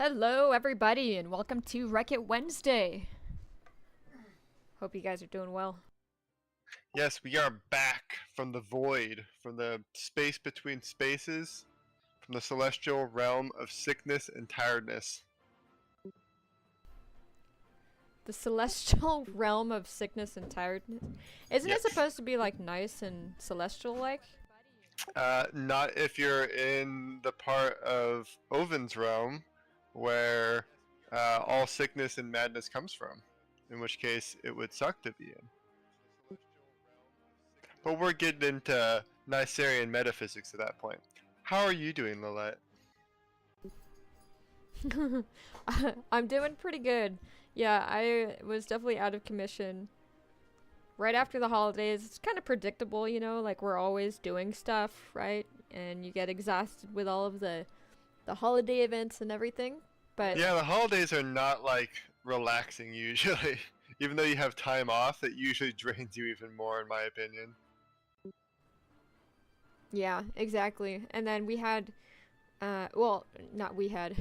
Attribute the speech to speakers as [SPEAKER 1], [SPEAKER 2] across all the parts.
[SPEAKER 1] Hello, everybody, and welcome to Wreck It Wednesday. Hope you guys are doing well.
[SPEAKER 2] Yes, we are back from the void, from the space between spaces, from the celestial realm of sickness and tiredness.
[SPEAKER 1] The celestial realm of sickness and tiredness. Isn't it
[SPEAKER 2] Yes.
[SPEAKER 1] supposed to be like nice and celestial-like?
[SPEAKER 2] Not if you're in the part of Oven's realm where all sickness and madness comes from, in which case it would suck to be in. But we're getting into Nyserian metaphysics at that point. How are you doing, Lilette?
[SPEAKER 1] I'm doing pretty good. Yeah, I was definitely out of commission right after the holidays. It's kind of predictable, like we're always doing stuff, right? And you get exhausted with all of the holiday events and everything. But
[SPEAKER 2] Yeah, the holidays are not like relaxing usually. Even though you have time off, it usually drains you even more, in my opinion.
[SPEAKER 1] yeah, exactly. And then we had well, not we had.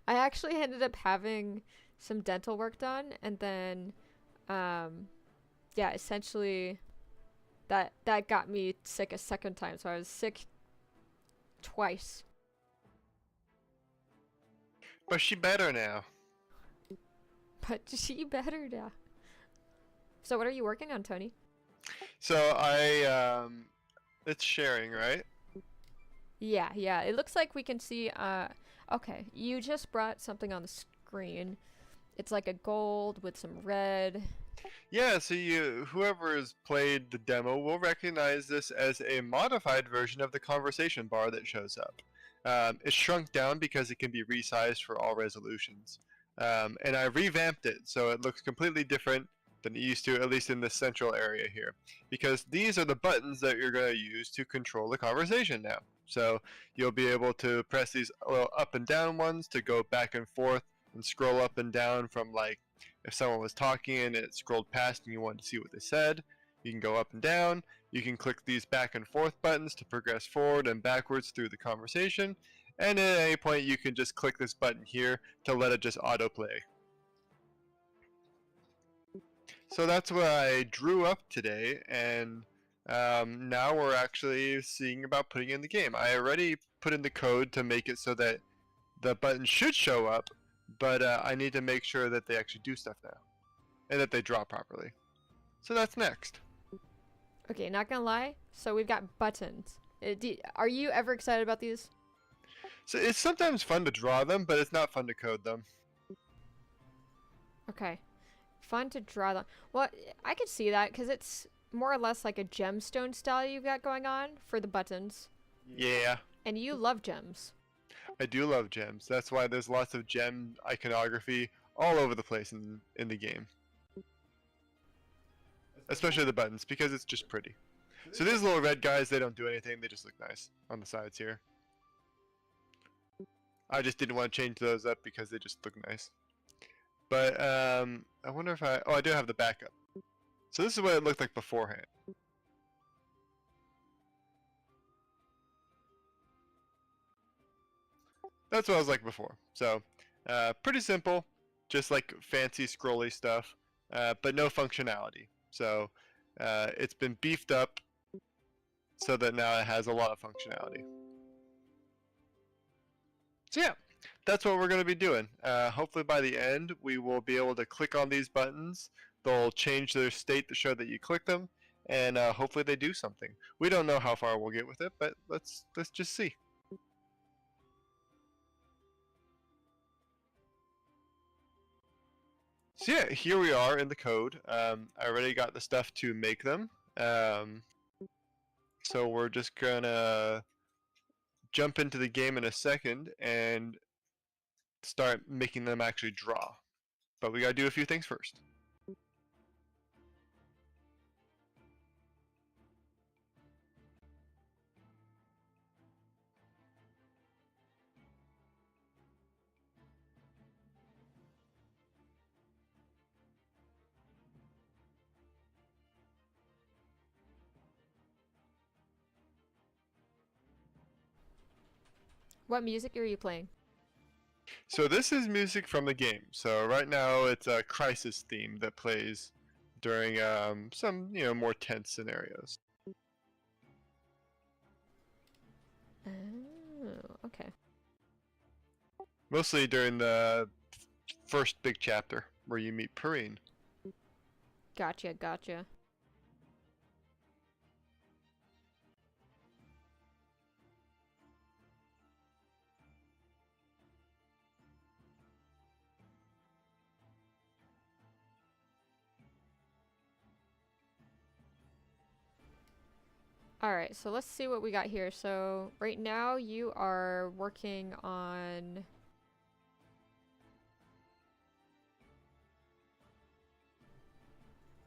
[SPEAKER 1] I actually ended up having some dental work done, and then, um, yeah, essentially that got me sick a second time. So I was sick twice.
[SPEAKER 2] But she better now.
[SPEAKER 1] But she better now. So what are you working on, Tony?
[SPEAKER 2] So it's sharing, right?
[SPEAKER 1] Yeah, yeah. It looks like we can see. Okay, you just brought something on the screen. It's like a gold with some red.
[SPEAKER 2] Yeah, so whoever has played the demo will recognize this as a modified version of the conversation bar that shows up. It's shrunk down because it can be resized for all resolutions. And I revamped it so it looks completely different than it used to, at least in this central area here. Because these are the buttons that you're going to use to control the conversation now. So you'll be able to press these little up and down ones to go back and forth and scroll up and down from, like, if someone was talking and it scrolled past and you wanted to see what they said, you can go up and down. You can click these back and forth buttons to progress forward and backwards through the conversation. And at any point you can just click this button here to let it just autoplay. So that's what I drew up today, and now we're actually seeing about putting in the game. I already put in the code to make it so that the button should show up, but I need to make sure that they actually do stuff now, and that they draw properly. So that's next.
[SPEAKER 1] Okay, not gonna lie. So we've got buttons. Are you ever excited about these?
[SPEAKER 2] So it's sometimes fun to draw them, but it's not fun to code them.
[SPEAKER 1] Okay. Fun to draw them. Well, I could see that because it's more or less like a gemstone style you've got going on for the buttons.
[SPEAKER 2] Yeah,
[SPEAKER 1] And you love gems.
[SPEAKER 2] I do love gems. That's why there's lots of gem iconography all over the place in the game. Especially the buttons, because it's just pretty. So these little red guys, they don't do anything, they just look nice on the sides here. I just didn't want to change those up because they just look nice. But I wonder if oh, I do have the backup. So this is what it looked like beforehand. That's what I was like before. So pretty simple, just like fancy scrolly stuff, but no functionality. So it's been beefed up so that now it has a lot of functionality. So yeah, that's what we're going to be doing. Hopefully by the end, we will be able to click on these buttons. They'll change their state to show that you click them, and hopefully they do something. We don't know how far we'll get with it, but let's just see. So yeah, here we are in the code. I already got the stuff to make them. So we're just gonna jump into the game in a second and start making them actually draw. But we gotta do a few things first.
[SPEAKER 1] What music are you playing?
[SPEAKER 2] So this is music from the game. So right now it's a crisis theme that plays during some more tense scenarios.
[SPEAKER 1] Oh, okay.
[SPEAKER 2] Mostly during the first big chapter where you meet Perrine.
[SPEAKER 1] Gotcha. Alright, so let's see what we got here. So, right now you are working on...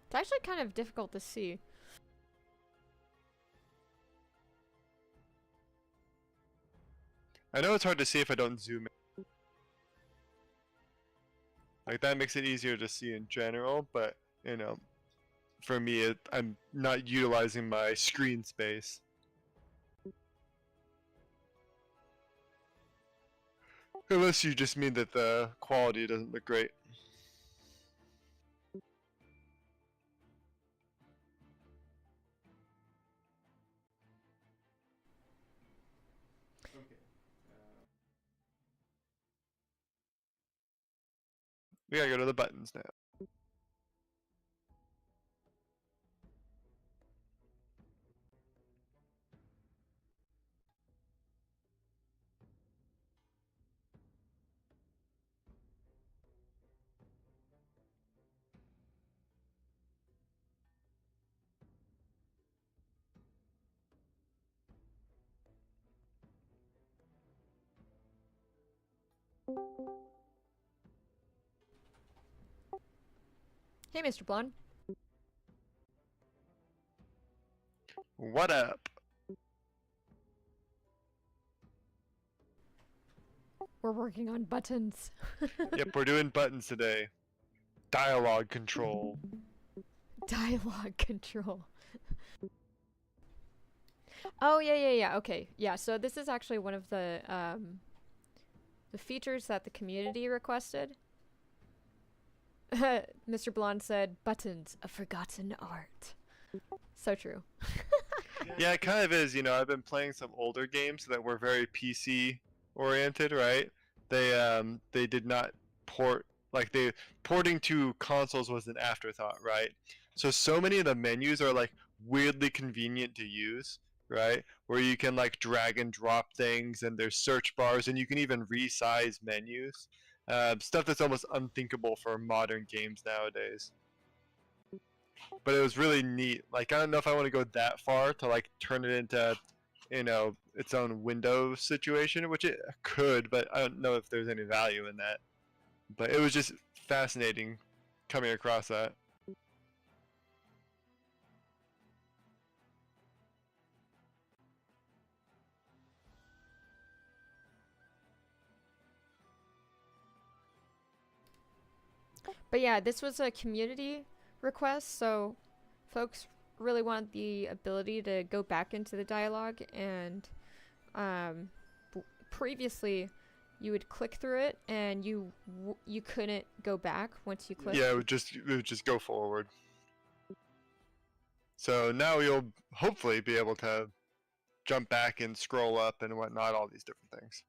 [SPEAKER 1] It's actually kind of difficult to see.
[SPEAKER 2] I know it's hard to see if I don't zoom in. Like that makes it easier to see in general, but for me, I'm not utilizing my screen space. Unless you just mean that the quality doesn't look great. We gotta go to the buttons now.
[SPEAKER 1] Hey, Mr. Blonde.
[SPEAKER 2] What up?
[SPEAKER 1] We're working on buttons.
[SPEAKER 2] Yep, we're doing buttons today. Dialogue control.
[SPEAKER 1] Dialogue control. Oh, yeah. Okay. Yeah, so this is actually one of the features that the community requested. Mr. Blonde said, buttons, a forgotten art. So true.
[SPEAKER 2] Yeah, it kind of is. I've been playing some older games that were very PC oriented, right? They did not port porting to consoles was an afterthought, right? So many of the menus are like weirdly convenient to use, right? Where you can like drag and drop things, and there's search bars, and you can even resize menus. Stuff that's almost unthinkable for modern games nowadays. But it was really neat. Like I don't know if I want to go that far to like turn it into, its own window situation, which it could, but I don't know if there's any value in that. But it was just fascinating coming across that.
[SPEAKER 1] But yeah, this was a community request, so folks really want the ability to go back into the dialogue, and previously you would click through it and you couldn't go back once you clicked.
[SPEAKER 2] Yeah, it would just go forward. So now you'll hopefully be able to jump back and scroll up and whatnot, all these different things.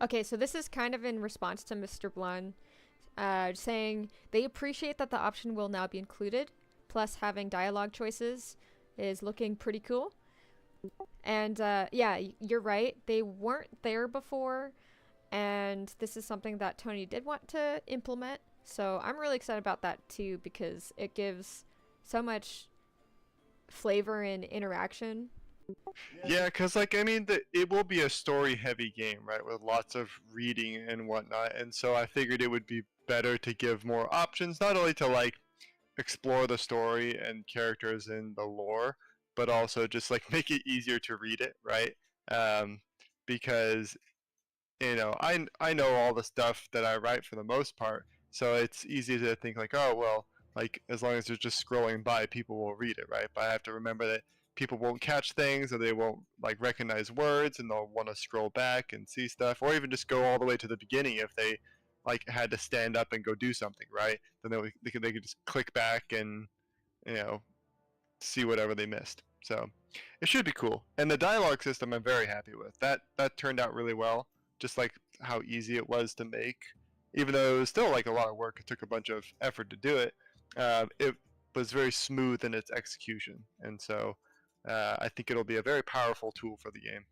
[SPEAKER 1] Okay, so this is kind of in response to Mr. Blun, saying they appreciate that the option will now be included, plus having dialogue choices is looking pretty cool. And yeah, you're right. They weren't there before, and this is something that Tony did want to implement. So I'm really excited about that too because it gives so much flavor and interaction.
[SPEAKER 2] Yeah, because like I mean, it will be a story-heavy game, right, with lots of reading and whatnot, and so I figured it would be better to give more options, not only to like explore the story and characters in the lore, but also just like make it easier to read it, right? Um, because I know all the stuff that I write for the most part, so it's easy to think like, oh well, like as long as they're just scrolling by, people will read it, right? But I have to remember that people won't catch things, or they won't like recognize words, and they'll want to scroll back and see stuff, or even just go all the way to the beginning if they like had to stand up and go do something, right? Then they could just click back and you know see whatever they missed. So it should be cool. And the dialogue system I'm very happy with. That turned out really well, just like how easy it was to make. Even though it was still like a lot of work, it took a bunch of effort to do it. It was very smooth in its execution, and so I think it'll be a very powerful tool for the game.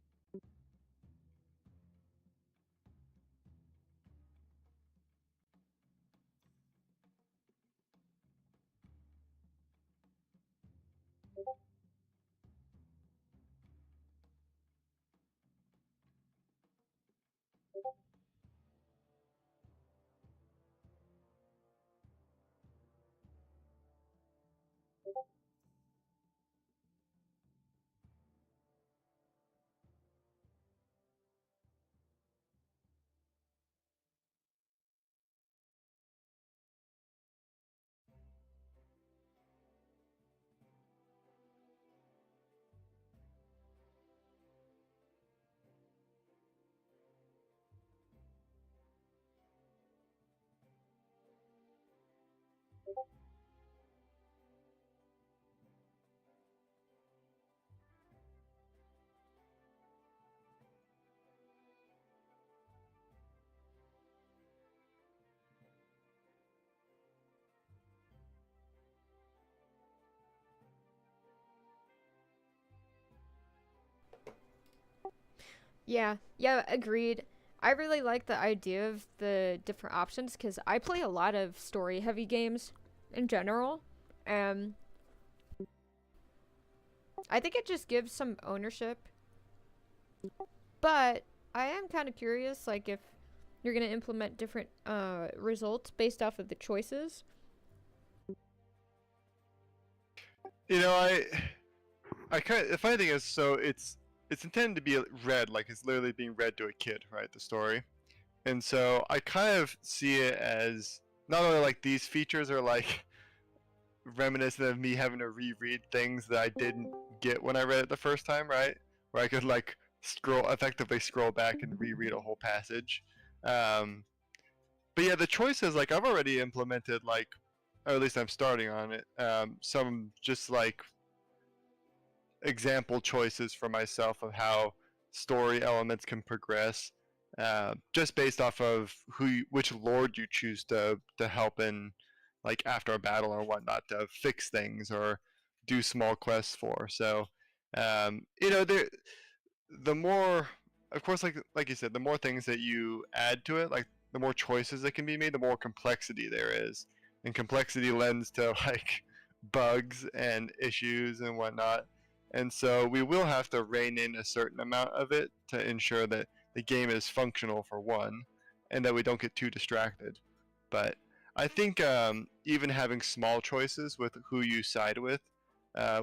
[SPEAKER 1] Yeah, yeah, agreed. I really like the idea of the different options because I play a lot of story heavy games in general. And I think it just gives some ownership. But I am kind of curious, like, if you're going to implement different results based off of the choices.
[SPEAKER 2] You know, I kind of, the funny thing is, so it's intended to be read like it's literally being read to a kid, right? The story. And so I kind of see it as not only like these features are like reminiscent of me having to reread things that I didn't get when I read it the first time, right? Where I could like effectively scroll back and reread a whole passage. Um, but yeah, the choices like I've already implemented like, or at least I'm starting on it. Some just like example choices for myself of how story elements can progress, just based off of which lord you choose to help in, like after a battle or whatnot, to fix things or do small quests for. So, there, the more, of course, like you said, the more things that you add to it, like the more choices that can be made, the more complexity there is, and complexity lends to like bugs and issues and whatnot. And so we will have to rein in a certain amount of it to ensure that the game is functional for one, and that we don't get too distracted. But I think even having small choices with who you side with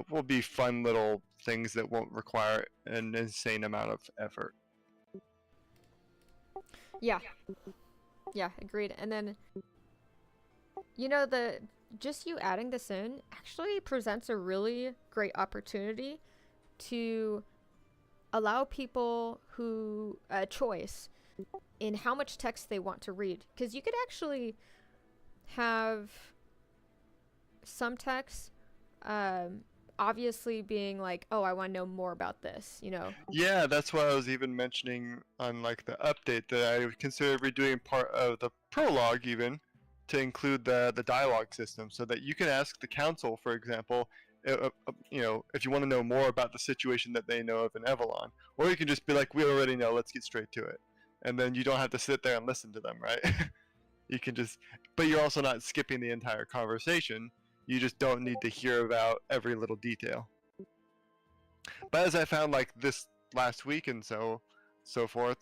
[SPEAKER 2] will be fun little things that won't require an insane amount of effort.
[SPEAKER 1] Yeah, yeah, agreed. And then, the just you adding this in actually presents a really great opportunity to allow people who a choice in how much text they want to read because you could actually have some text um, obviously being like, oh, I want to know more about this, you know.
[SPEAKER 2] Yeah, that's why I was even mentioning on like the update that I would consider redoing part of the prologue even to include the dialogue system, so that you can ask the council, for example, you know, if you want to know more about the situation that they know of in Avalon, or you can just be like, we already know, let's get straight to it, and then you don't have to sit there and listen to them, right? You can just, but you're also not skipping the entire conversation. You just don't need to hear about every little detail. But as I found like this last week and so forth,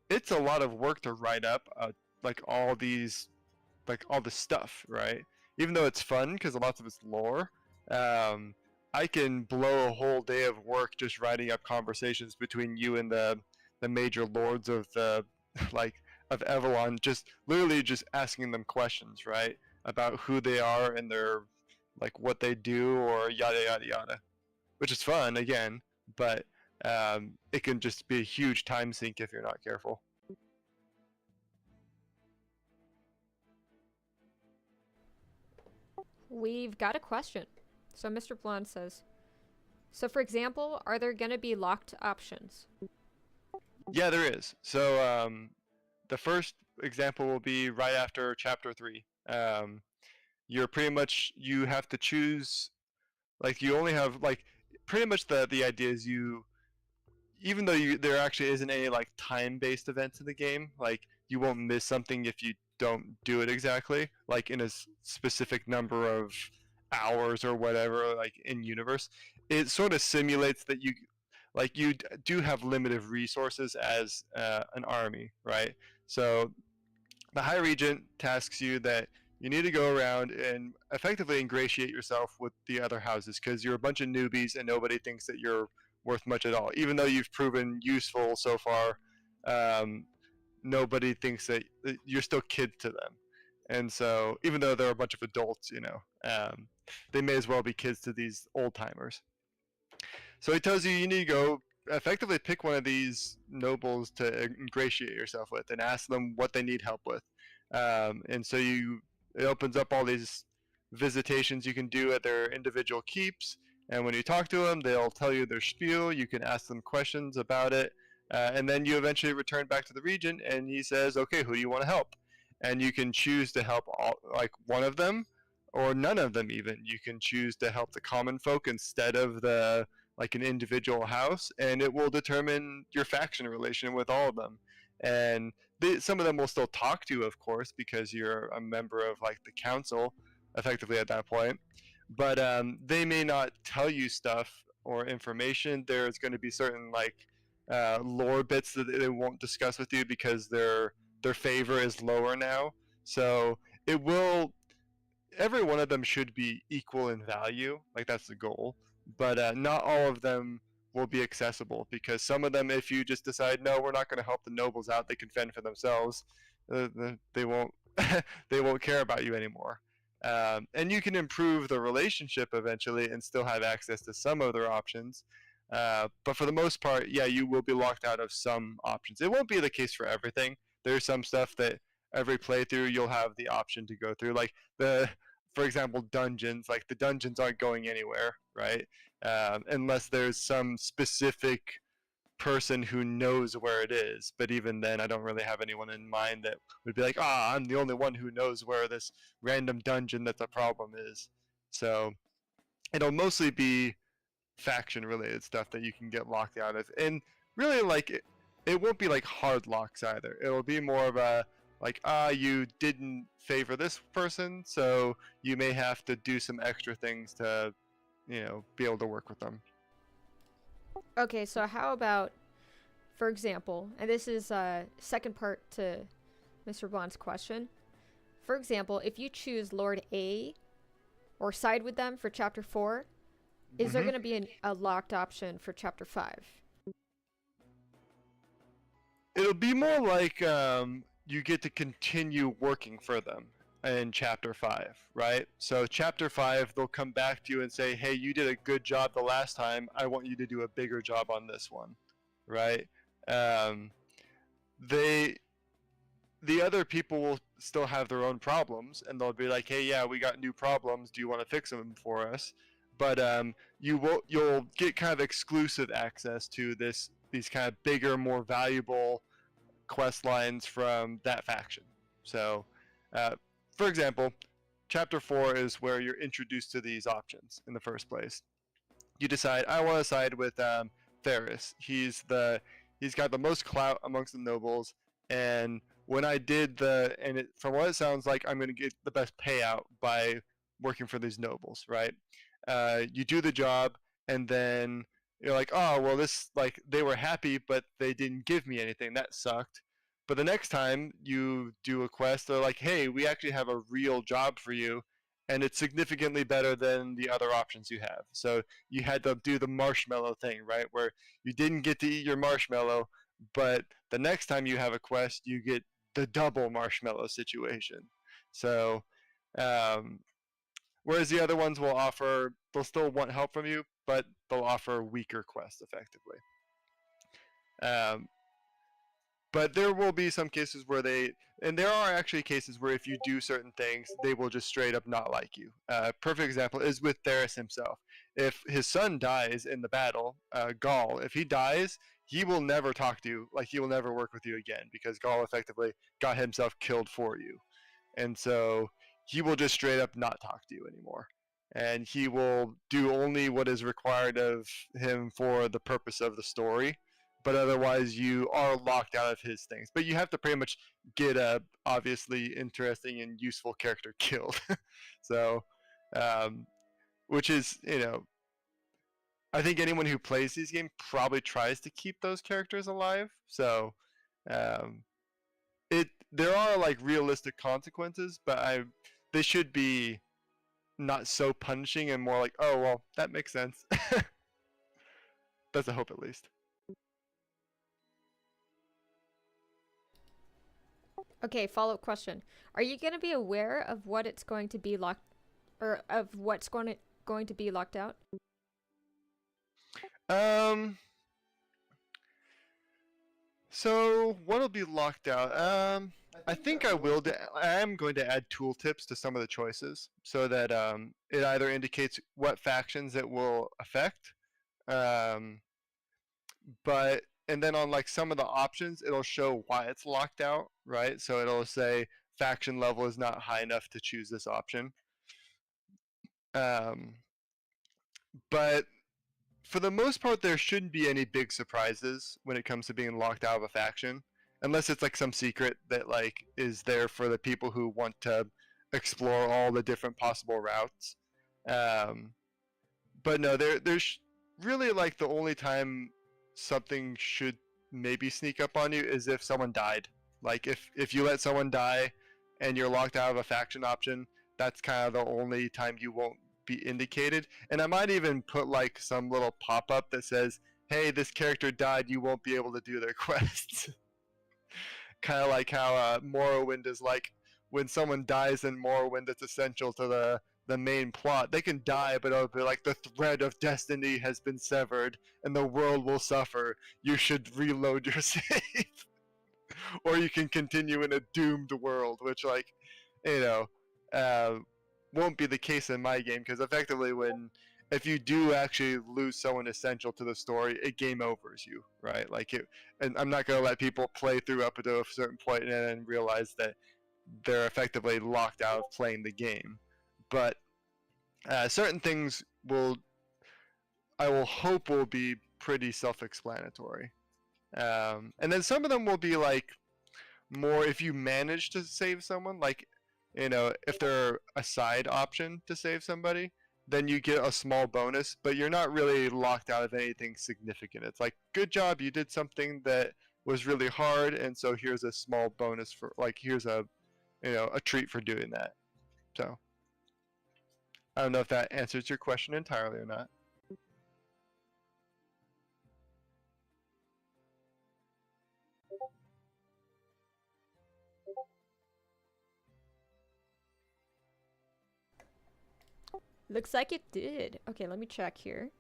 [SPEAKER 2] it's a lot of work to write up like all these, like all this stuff, right? Even though it's fun because lots of it's lore, um, I can blow a whole day of work just writing up conversations between you and the major lords of the like of Avalon, just literally just asking them questions, right, about who they are and their like what they do or yada yada yada, which is fun again, but it can just be a huge time sink if you're not careful.
[SPEAKER 1] We've got a question. So Mr. Blonde says, so for example, are there going to be locked options?
[SPEAKER 2] Yeah, there is. So the first example will be right after chapter 3. You're pretty much, you have to choose, like you only have like pretty much the idea is you, even though there actually isn't any like time-based events in the game, like you won't miss something if you don't do it exactly, like in a specific number of hours or whatever, like in universe. It sort of simulates that you, like you do have limited resources as an army, right? So the High Regent tasks you that you need to go around and effectively ingratiate yourself with the other houses, because you're a bunch of newbies and nobody thinks that you're worth much at all. Even though you've proven useful so far, nobody thinks that you're still kids to them. And so, even though they're a bunch of adults, you know, they may as well be kids to these old timers. So he tells you need to go effectively pick one of these nobles to ingratiate yourself with and ask them what they need help with. And so it opens up all these visitations you can do at their individual keeps. And when you talk to them, they'll tell you their spiel. You can ask them questions about it. And then you eventually return back to the regent, and he says, okay, who do you want to help? And you can choose to help like one of them or none of them even. You can choose to help the common folk instead of the like an individual house, and it will determine your faction relation with all of them. And some of them will still talk to you, of course, because you're a member of like the council effectively at that point, but they may not tell you stuff or information. There's going to be certain like lore bits that they won't discuss with you because their favor is lower now. So it will, every one of them should be equal in value, like that's the goal, but not all of them will be accessible, because some of them, if you just decide no, we're not going to help the nobles out, they can fend for themselves, they won't they won't care about you anymore. And you can improve the relationship eventually and still have access to some other options, but for the most part, yeah, you will be locked out of some options. It won't be the case for everything. There's some stuff that every playthrough you'll have the option to go through, like for example, dungeons. Like the dungeons aren't going anywhere, right? Unless there's some specific person who knows where it is. But even then, I don't really have anyone in mind that would be like, I'm the only one who knows where this random dungeon that's a problem is. So it'll mostly be faction related stuff that you can get locked out of, and really like it won't be like hard locks either. It'll be more of a like, you didn't favor this person, so you may have to do some extra things to, you know, be able to work with them.
[SPEAKER 1] Okay, so how about, for example, and this is a second part to Mr. Blonde's question. For example, if you choose Lord A or side with them for Chapter 4, is there going to be a locked option for Chapter 5?
[SPEAKER 2] It'll be more like you get to continue working for them in Chapter 5, right? So Chapter 5, they'll come back to you and say, hey, you did a good job the last time. I want you to do a bigger job on this one, right? The other people will still have their own problems, and they'll be like, hey, yeah, we got new problems. Do you want to fix them for us? but you'll get kind of exclusive access to these kind of bigger, more valuable quest lines from that faction. So, for example, Chapter 4 is where you're introduced to these options in the first place. You decide, I want to side with Ferris. He's got the most clout amongst the nobles, and when I did from what it sounds like, I'm going to get the best payout by working for these nobles, right? You do the job, and then you're like, oh, well, they were happy, but they didn't give me anything. That sucked. But the next time you do a quest, they're like, hey, we actually have a real job for you, and it's significantly better than the other options you have. So you had to do the marshmallow thing, right? Where you didn't get to eat your marshmallow, but the next time you have a quest, you get the double marshmallow situation. So, whereas the other ones they'll still want help from you, but they'll offer weaker quests effectively. But there will be some cases where there are actually cases where if you do certain things, they will just straight up not like you. Perfect example is with Theris himself. If his son dies in the battle, Gaul, if he dies, he will never talk to you, like he will never work with you again, because Gaul effectively got himself killed for you. And so he will just straight up not talk to you anymore. And he will do only what is required of him for the purpose of the story. But otherwise, you are locked out of his things. But you have to pretty much get a obviously interesting and useful character killed. So, which is, I think anyone who plays these games probably tries to keep those characters alive. So, there are like realistic consequences, but they should be not so punishing and more like, oh well, that makes sense. That's a hope, at least.
[SPEAKER 1] Okay, follow-up question. Are you going to be aware of what it's going to be locked, or of what's going to be locked out?
[SPEAKER 2] So what'll be locked out? I think I am going to add tooltips to some of the choices so that it either indicates what factions it will affect, and then on like some of the options, it'll show why it's locked out, right? So it'll say faction level is not high enough to choose this option. But for the most part, there shouldn't be any big surprises when it comes to being locked out of a faction, unless it's like some secret that like is there for the people who want to explore all the different possible routes. But no, there's really like the only time something should maybe sneak up on you is if someone died. Like if you let someone die and you're locked out of a faction option, that's kind of the only time you won't be indicated. And I might even put like some little pop-up that says, hey, this character died, you won't be able to do their quests. Kind of like how Morrowind is like, when someone dies in Morrowind, it's essential to the main plot. They can die, but it'll be like the thread of destiny has been severed and the world will suffer. You should reload your save. Or you can continue in a doomed world, which like, won't be the case in my game, because effectively if you do actually lose someone essential to the story, it game overs you, right? And I'm not going to let people play through up to a certain point and then realize that they're effectively locked out of playing the game. But certain things I will hope will be pretty self-explanatory. And then some of them will be like more if you manage to save someone, like, if they're a side option to save somebody, then you get a small bonus, but you're not really locked out of anything significant. It's like, good job, you did something that was really hard, and so here's a small bonus for, like, here's a treat for doing that. So I don't know if that answers your question entirely or not.
[SPEAKER 1] Looks like it did. Okay, let me check here.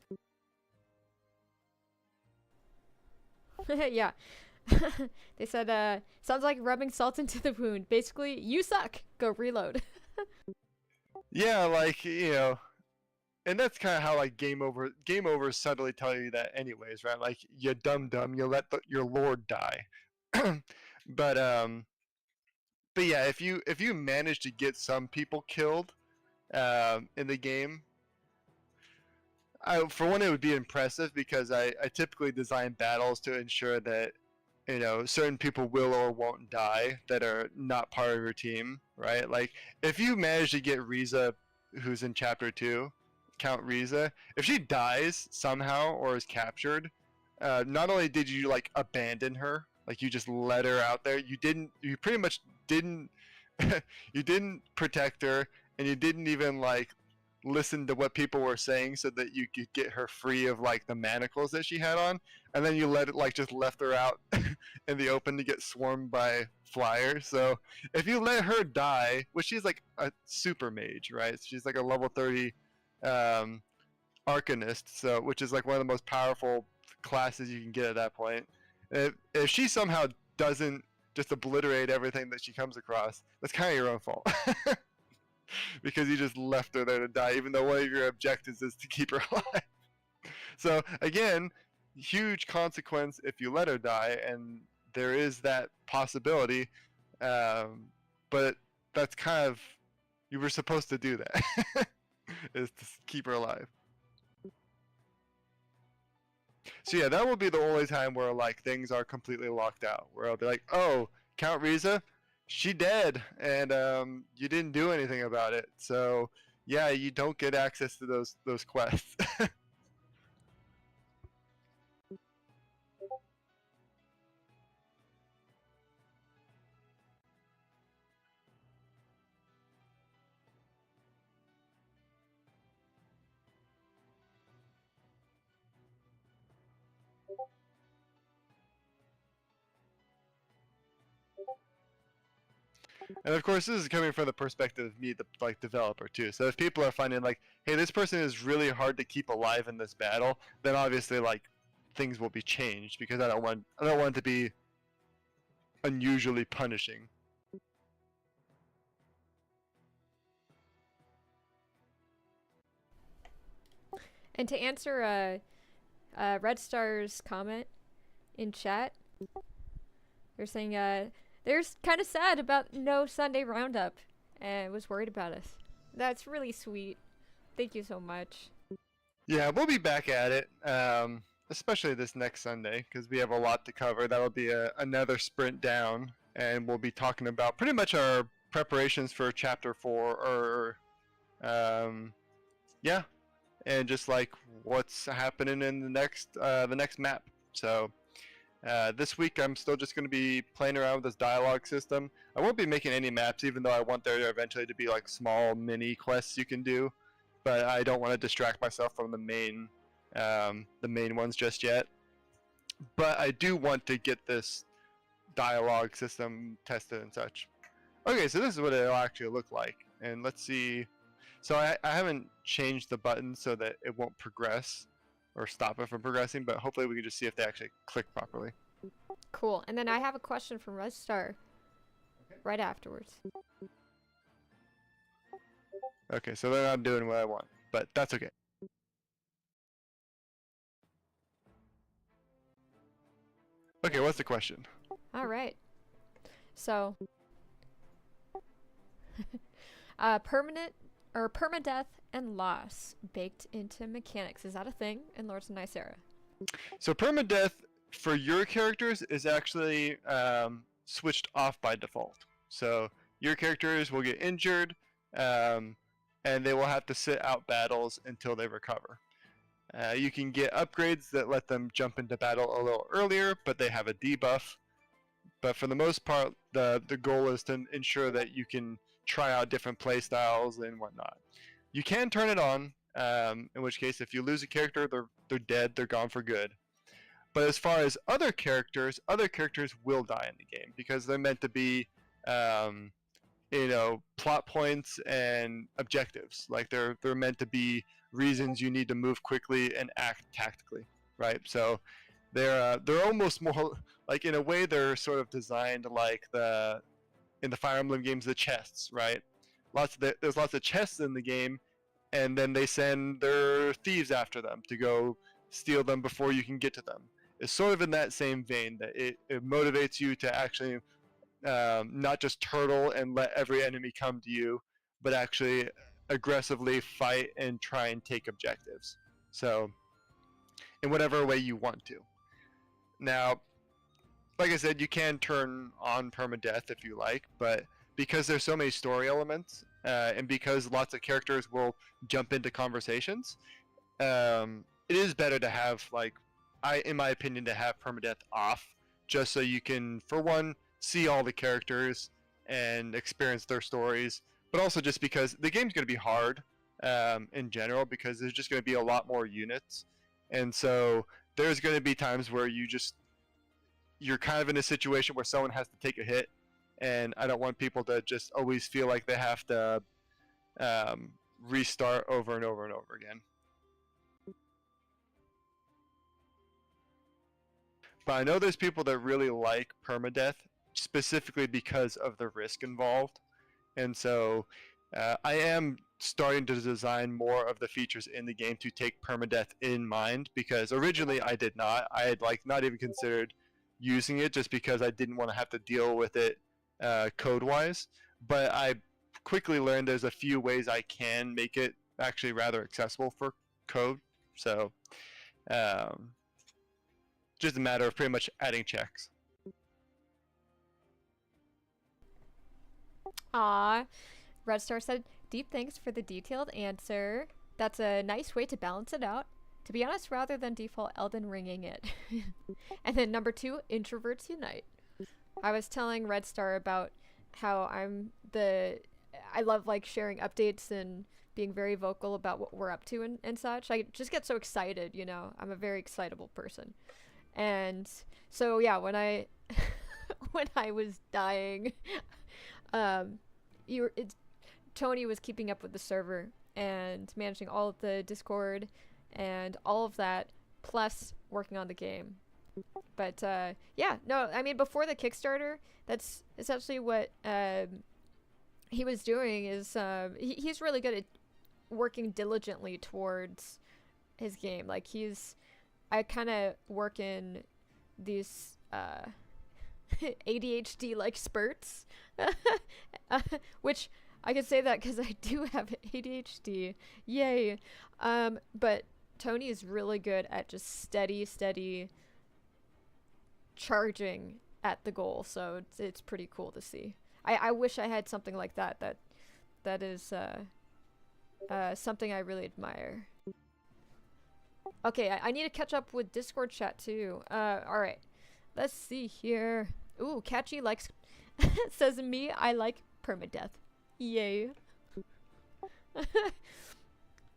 [SPEAKER 1] Yeah. They said, sounds like rubbing salt into the wound. Basically, you suck. Go reload.
[SPEAKER 2] Yeah, like, and that's kind of how like game overs subtly tell you that anyways, right? Like you dumb, you let your lord die. but um but yeah, if you manage to get some people killed in the game, for one, it would be impressive because I typically design battles to ensure that certain people will or won't die that are not part of your team, right? Like if you manage to get Riza, who's in chapter 2, Count Riza, if she dies somehow or is captured, not only did you like abandon her, like you just let her out there, you pretty much didn't you didn't protect her, and you didn't even like listen to what people were saying so that you could get her free of like the manacles that she had on, and then you just left her out in the open to get swarmed by flyers. So if you let her die, which she's like a super mage, right? She's like a level 30 arcanist, so which is like one of the most powerful classes you can get at that point. If she somehow doesn't just obliterate everything that she comes across, that's kind of your own fault. Because you just left her there to die, even though one of your objectives is to keep her alive. So again, huge consequence if you let her die, and there is that possibility. But that's kind of, you were supposed to do that, is to keep her alive. So yeah, that will be the only time where like things are completely locked out, where I'll be like, oh, Count Riza, she dead, and you didn't do anything about it. So yeah, you don't get access to those quests. And of course, this is coming from the perspective of me, the like developer too. So if people are finding like, hey, this person is really hard to keep alive in this battle, then obviously like things will be changed, because I don't want it to be unusually punishing.
[SPEAKER 1] And to answer Red Star's comment in chat, they're saying they're kind of sad about no Sunday roundup and was worried about us. That's really sweet. Thank you so much.
[SPEAKER 2] Yeah, we'll be back at it, especially this next Sunday, because we have a lot to cover. That'll be another sprint down, and we'll be talking about pretty much our preparations for Chapter 4, or yeah, and just like what's happening in the next map. So this week I'm still just going to be playing around with this dialogue system. I won't be making any maps, even though I want there eventually to be like small mini quests you can do, but I don't want to distract myself from the main ones just yet. But I do want to get this dialogue system tested and such. Okay, so this is what it'll actually look like, and let's see. So I haven't changed the button so that it won't progress or stop it from progressing, but hopefully we can just see if they actually click properly.
[SPEAKER 1] Cool. And then I have a question from Red Star right afterwards.
[SPEAKER 2] Okay, so they're not doing what I want, but that's okay. Okay, what's the question?
[SPEAKER 1] All right. So, permanent or permadeath and loss baked into mechanics. Is that a thing in Lords of Nysera?
[SPEAKER 2] So permadeath for your characters is actually switched off by default. So your characters will get injured, and they will have to sit out battles until they recover. You can get upgrades that let them jump into battle a little earlier, but they have a debuff. But for the most part, the goal is to ensure that you can try out different playstyles and whatnot. You can turn it on, in which case if you lose a character, they're dead, they're gone for good. But as far as other characters will die in the game, because they're meant to be plot points and objectives. Like they're meant to be reasons you need to move quickly and act tactically, right? So they're almost more like, in a way, they're sort of designed like in the Fire Emblem games, the chests, right? There's lots of chests in the game, and then they send their thieves after them to go steal them before you can get to them. It's sort of in that same vein that it motivates you to actually not just turtle and let every enemy come to you, but actually aggressively fight and try and take objectives. So, in whatever way you want to. Now, like I said, you can turn on permadeath if you like, but because there's so many story elements, and because lots of characters will jump into conversations, it is better to have, like, in my opinion, to have permadeath off, just so you can, for one, see all the characters and experience their stories, but also just because the game's going to be hard in general, because there's just going to be a lot more units, and so there's going to be times where you're kind of in a situation where someone has to take a hit, and I don't want people to just always feel like they have to restart over and over and over again. But I know there's people that really like permadeath specifically because of the risk involved, and so I am starting to design more of the features in the game to take permadeath in mind, because originally I did not. I had not even considered using it just because I didn't want to have to deal with it code-wise. But I quickly learned there's a few ways I can make it actually rather accessible for code. So just a matter of pretty much adding checks.
[SPEAKER 1] Aw, Red Star said, "Deep thanks for the detailed answer. That's a nice way to balance it out. To be honest, rather than default Elden Ringing it." And then number 2, introverts unite. I was telling Red Star about how I love like sharing updates and being very vocal about what we're up to and such. I just get so excited, you know. I'm a very excitable person. And so yeah, when I when I was dying, Tony was keeping up with the server and managing all of the Discord and all of that, plus working on the game. But yeah, no, I mean, before the Kickstarter, that's essentially what he was doing. Is he's really good at working diligently towards his game. Like I kind of work in these ADHD like spurts, which I can say that because I do have ADHD. Yay! But Tony is really good at just steady charging at the goal, so it's pretty cool to see. I wish I had something like that. That is something I really admire. Okay, I need to catch up with Discord chat too. Alright. Let's see here. Ooh, Catchy likes says me, I like permadeath. Yay.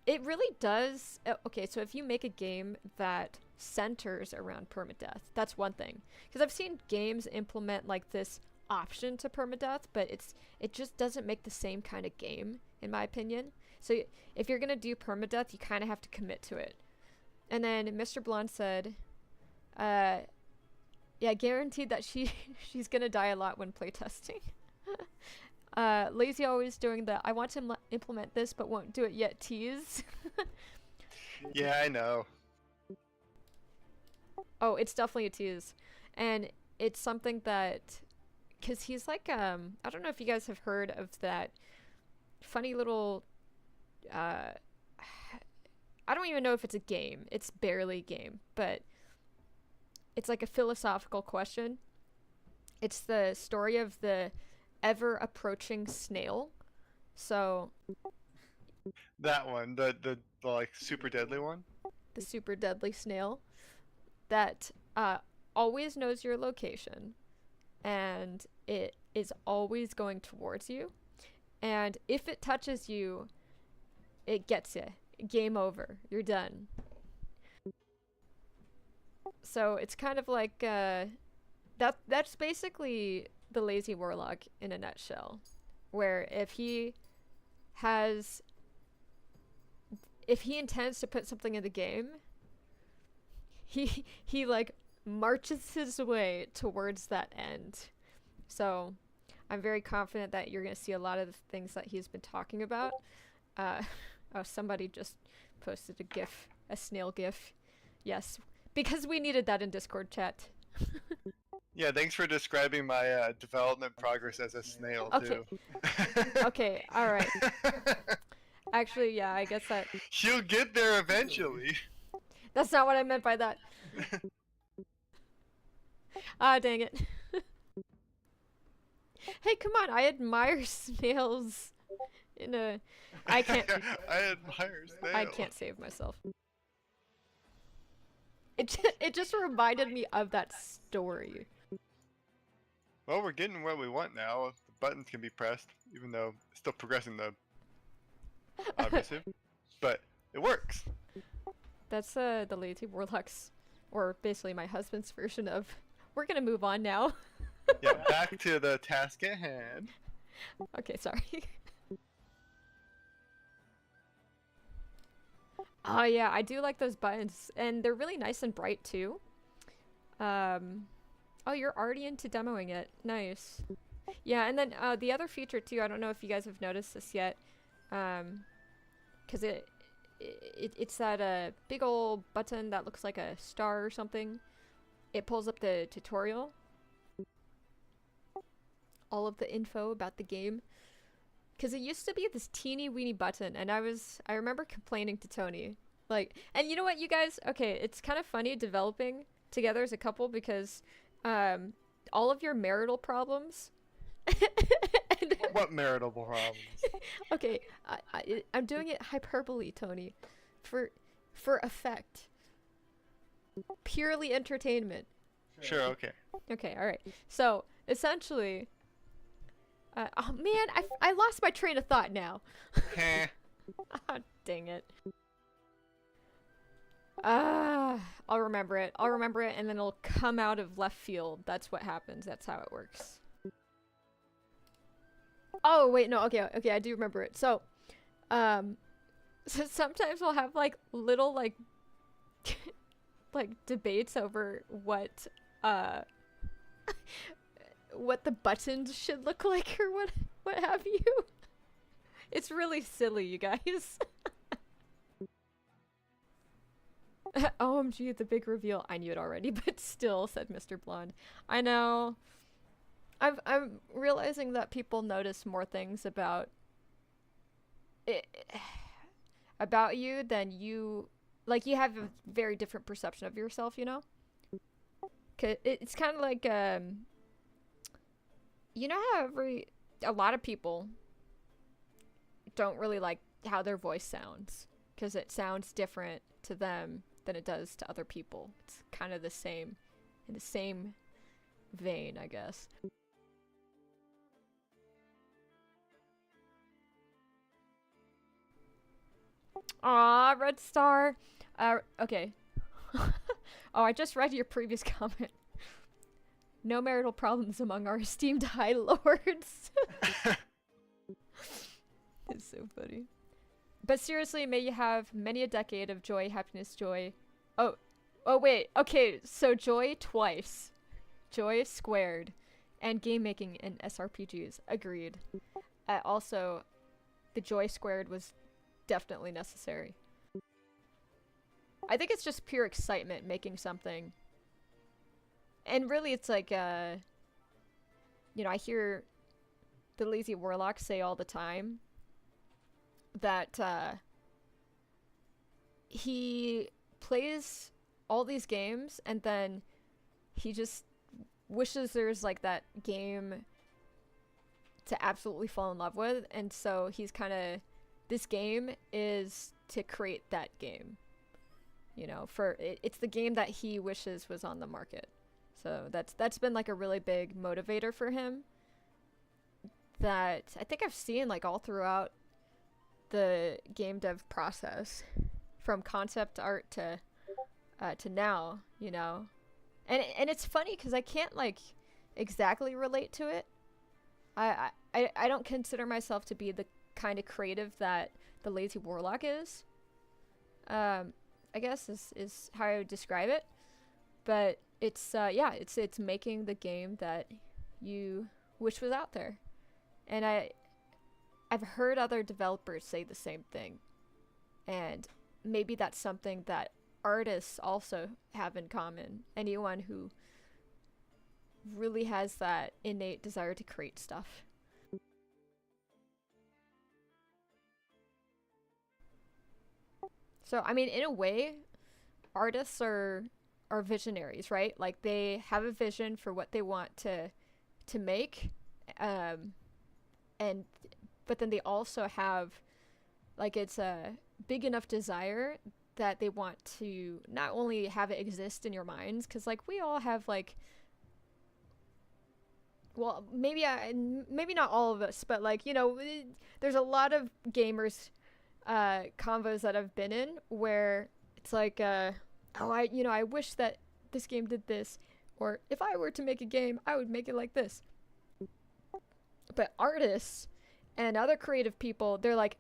[SPEAKER 1] It really does. Okay, so if you make a game that centers around permadeath, that's one thing. Because I've seen games implement like this option to permadeath, but it just doesn't make the same kind of game, in my opinion. So if you're gonna do permadeath, you kind of have to commit to it. And then Mr. Blonde said, yeah, guaranteed that she's gonna die a lot when playtesting. Lazy always doing the I want to implement this but won't do it yet tease.
[SPEAKER 2] Yeah, I know.
[SPEAKER 1] Oh, it's definitely a tease. And it's something that, because he's like, I don't know if you guys have heard of that funny little, I don't even know if it's a game. It's barely a game, but it's like a philosophical question. It's the story of the ever approaching snail. So
[SPEAKER 2] That one, the like super deadly one.
[SPEAKER 1] The super deadly snail that always knows your location, and it is always going towards you. And if it touches you, it gets you. Game over. You're done. So it's kind of like that's basically the Lazy Warlock in a nutshell, where if he intends to put something in the game, he like marches his way towards that end. So I'm very confident that you're going to see a lot of the things that he's been talking about. Oh, somebody just posted a GIF, a snail GIF. Yes, because we needed that in Discord chat.
[SPEAKER 2] Yeah, thanks for describing my development progress as a snail,
[SPEAKER 1] Okay.
[SPEAKER 2] too.
[SPEAKER 1] Okay, alright. Actually, yeah, I guess that...
[SPEAKER 2] She'll get there eventually.
[SPEAKER 1] That's not what I meant by that. Ah, dang it. Hey, come on, I admire snails in a... I can't...
[SPEAKER 2] I admire snails.
[SPEAKER 1] I can't save myself. It just reminded me of that story.
[SPEAKER 2] Well, we're getting what we want now. The buttons can be pressed, even though it's still progressing the obviously. But it works.
[SPEAKER 1] That's the Lazy Warlocks, or basically my husband's version of, we're gonna move on now.
[SPEAKER 2] Yeah, back to the task at hand.
[SPEAKER 1] Okay, sorry. Oh yeah, I do like those buttons, and they're really nice and bright too. Oh, you're already into demoing it. Nice. Yeah, and then the other feature too, I don't know if you guys have noticed this yet, because it's that big old button that looks like a star or something. It pulls up the tutorial. All of the info about the game. Because it used to be this teeny weeny button, and I remember complaining to Tony. Like, and you know what, you guys? Okay, it's kind of funny developing together as a couple because all of your marital problems.
[SPEAKER 2] What marital problems?
[SPEAKER 1] Okay, I'm doing it hyperbole, Tony, for effect. Purely entertainment.
[SPEAKER 2] Sure, okay.
[SPEAKER 1] Okay, all right. So essentially, oh man, I lost my train of thought now. Ah, dang it. I'll remember it. I'll remember it, and then it'll come out of left field. That's what happens. That's how it works. Oh wait, no. Okay, okay, I do remember it. So, so sometimes we'll have like little like like debates over what what the buttons should look like or what have you. It's really silly, you guys. OMG, the big reveal. I knew it already, but still, said Mr. Blonde. I know. I'm realizing that people notice more things about it, about you than you, like, you have a very different perception of yourself, you know? 'Cause it's kind of like, you know how a lot of people don't really like how their voice sounds because it sounds different to them than it does to other people. It's kind of the same, in the same vein, I guess. Aw, Red Star. Okay. Oh, I just read your previous comment. No marital problems among our esteemed High Lords. It's so funny. But seriously, may you have many a decade of joy, happiness, joy. Oh, wait. Okay, so joy twice. Joy squared. And game making in SRPGs. Agreed. Also, the joy squared was definitely necessary. I think it's just pure excitement making something. And really it's like, you know, I hear the Lazy Warlock say all the time that he plays all these games and then he just wishes there's like that game to absolutely fall in love with, and so he's kind of, this game is to create that game, you know, for it's the game that he wishes was on the market. So that's been like a really big motivator for him that I think I've seen like all throughout the game dev process, from concept art to now, you know. And it's funny because I can't like exactly relate to it. I don't consider myself to be the kind of creative that the Lazy Warlock is. I guess is how I would describe it. But it's yeah, it's making the game that you wish was out there. And I've heard other developers say the same thing. And maybe that's something that artists also have in common. Anyone who really has that innate desire to create stuff. So, I mean, in a way, artists are visionaries, right? Like, they have a vision for what they want to make, and but then they also have, like, it's a big enough desire that they want to not only have it exist in your minds, because, like, we all have, like, well, maybe not all of us, but, like, you know, there's a lot of gamers convos that I've been in where it's like, I wish that this game did this, or if I were to make a game, I would make it like this. But artists and other creative people, they're like,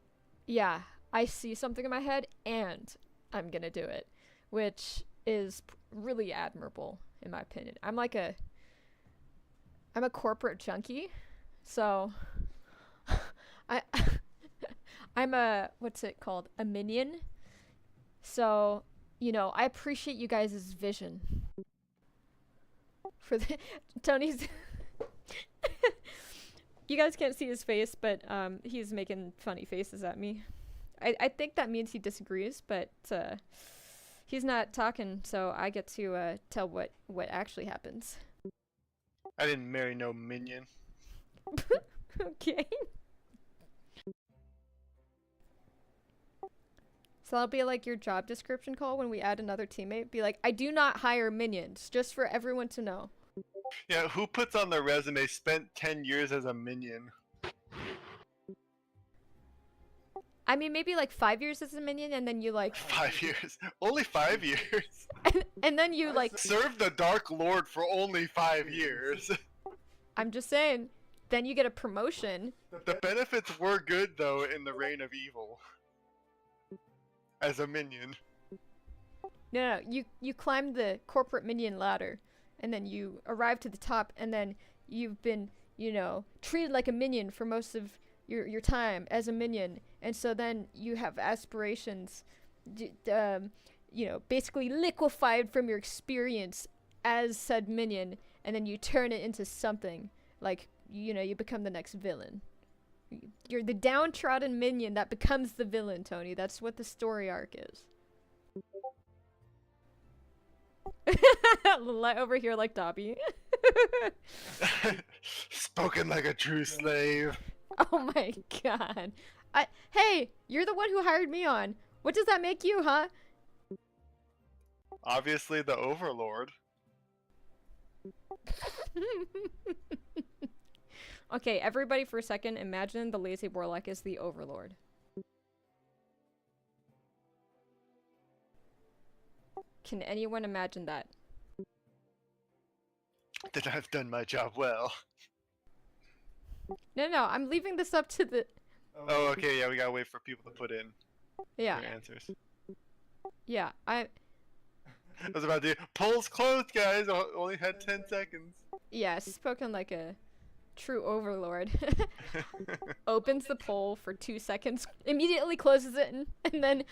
[SPEAKER 1] yeah, I see something in my head and I'm gonna do it, which is really admirable in my opinion. I'm a corporate junkie, so I'm a, what's it called? A minion. So, you know, I appreciate you guys' vision. For the Tony's you guys can't see his face, but he's making funny faces at me. I think that means he disagrees, but he's not talking, so I get to tell what actually happens.
[SPEAKER 2] I didn't marry no minion.
[SPEAKER 1] Okay. So that'll be like your job description call when we add another teammate. Be like, I do not hire minions, just for everyone to know.
[SPEAKER 2] Yeah, who puts on their resume spent 10 years as a minion?
[SPEAKER 1] I mean, maybe like 5 years as a minion, and then you like
[SPEAKER 2] 5 years? Only 5 years?
[SPEAKER 1] and then you like
[SPEAKER 2] serve the Dark Lord for only 5 years.
[SPEAKER 1] I'm just saying, then you get a promotion.
[SPEAKER 2] The benefits were good though in the Reign of Evil. As a minion.
[SPEAKER 1] No, you climb the corporate minion ladder, and then you arrive to the top, and then you've been, you know, treated like a minion for most of your time as a minion, and so then you have aspirations, you know, basically liquefied from your experience as said minion, and then you turn it into something, like, you know, you become the next villain. You're the downtrodden minion that becomes the villain, Tony. That's what the story arc is. Over here like Dobby.
[SPEAKER 2] Spoken like a true slave.
[SPEAKER 1] Oh my god. Hey, you're the one who hired me on. What does that make you, huh?
[SPEAKER 2] Obviously the Overlord.
[SPEAKER 1] Okay, everybody for a second, imagine the Lazy Warlock is the Overlord. Can anyone imagine that?
[SPEAKER 2] Then I've done my job well.
[SPEAKER 1] No, I'm leaving this up to the...
[SPEAKER 2] Oh, okay, yeah, we gotta wait for people to put in
[SPEAKER 1] Yeah.
[SPEAKER 2] their answers.
[SPEAKER 1] Yeah, I
[SPEAKER 2] was about to do, polls closed, guys, only had 10 seconds.
[SPEAKER 1] Yeah, spoken like a true overlord. Opens the poll for 2 seconds, immediately closes it, and then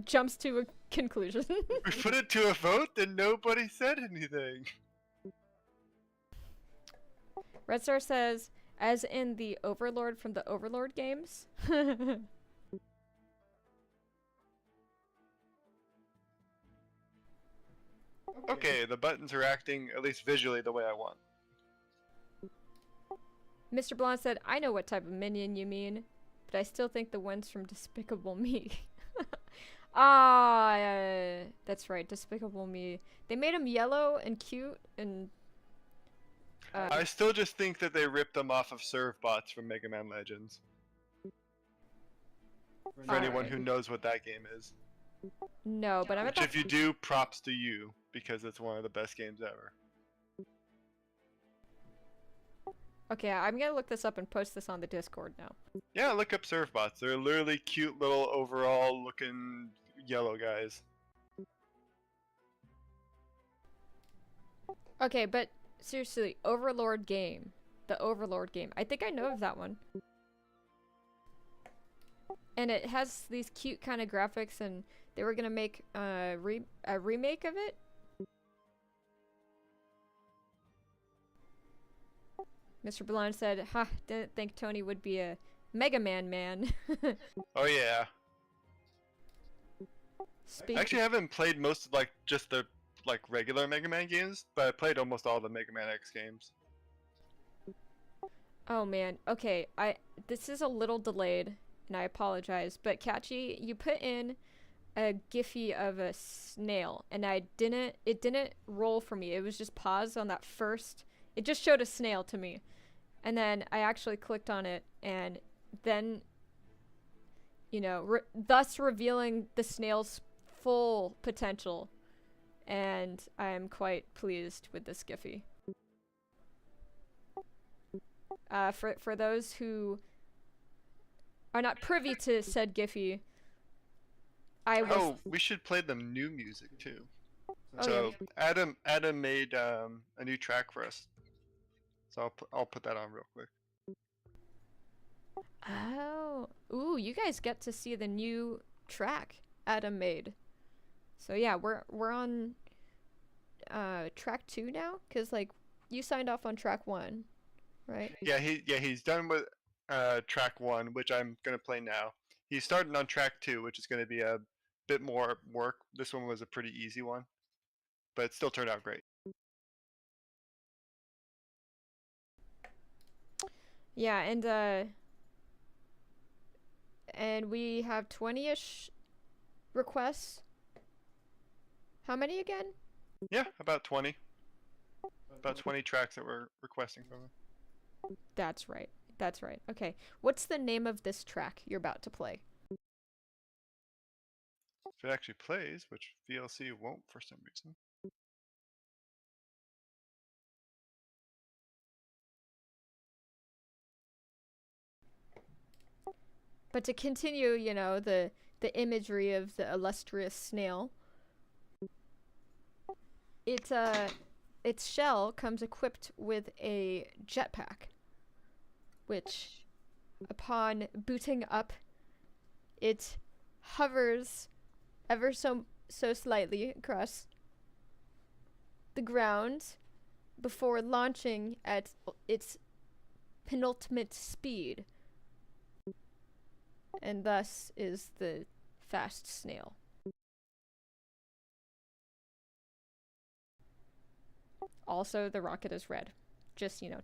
[SPEAKER 1] jumps to a conclusion.
[SPEAKER 2] We put it to a vote, and nobody said anything.
[SPEAKER 1] Red Star says, as in the Overlord from the Overlord games.
[SPEAKER 2] Okay, the buttons are acting, at least visually, the way I want.
[SPEAKER 1] Mr. Blonde said, I know what type of minion you mean, but I still think the ones from Despicable Me. That's right, Despicable Me. They made them yellow and cute, and...
[SPEAKER 2] I still just think that they ripped them off of Servbots from Mega Man Legends. For anyone who knows what that game is.
[SPEAKER 1] No, but I'm at
[SPEAKER 2] Which, if you do, props to you, because it's one of the best games ever.
[SPEAKER 1] Okay, I'm gonna look this up and post this on the Discord now.
[SPEAKER 2] Yeah, look up Servbots. They're literally cute little overall looking yellow guys.
[SPEAKER 1] Okay, but seriously, Overlord game. The Overlord game. I think I know of that one. and it has these cute kind of graphics, and they were gonna make a remake of it. Mr. Blonde said, "Ha, didn't think Tony would be a Mega Man."
[SPEAKER 2] Oh yeah.
[SPEAKER 1] Speak.
[SPEAKER 2] I actually haven't played most of like just the like regular Mega Man games, but I played almost all the Mega Man X games.
[SPEAKER 1] Oh man. Okay, this is a little delayed, and I apologize, but Catchy, you put in a Giphy of a snail, and it didn't roll for me. It was just paused on that first. It just showed a snail to me. And then I actually clicked on it, and then, you know, thus revealing the snail's full potential. And I am quite pleased with this Giphy. For those who are not privy to said Giphy,
[SPEAKER 2] Oh, we should play them new music too.
[SPEAKER 1] Oh,
[SPEAKER 2] So
[SPEAKER 1] yeah.
[SPEAKER 2] Adam made a new track for us. So I'll put that on real quick.
[SPEAKER 1] Oh, ooh, you guys get to see the new track Adam made. So yeah, we're on track 2 now, cause like you signed off on track 1, right?
[SPEAKER 2] Yeah, he's done with track 1, which I'm gonna play now. He's starting on track 2, which is gonna be a bit more work. This one was a pretty easy one, but it still turned out great.
[SPEAKER 1] Yeah, and we have 20-ish requests. How many again?
[SPEAKER 2] Yeah, about 20. About 20 tracks that we're requesting from him.
[SPEAKER 1] That's right. That's right. Okay. What's the name of this track you're about to play?
[SPEAKER 2] If it actually plays, which VLC won't for some reason.
[SPEAKER 1] But to continue, you know, the imagery of the illustrious snail, its shell comes equipped with a jetpack, which, upon booting up, it hovers ever so slightly across the ground before launching at its penultimate speed, and thus is the fast snail. Also, the rocket is red, just, you know,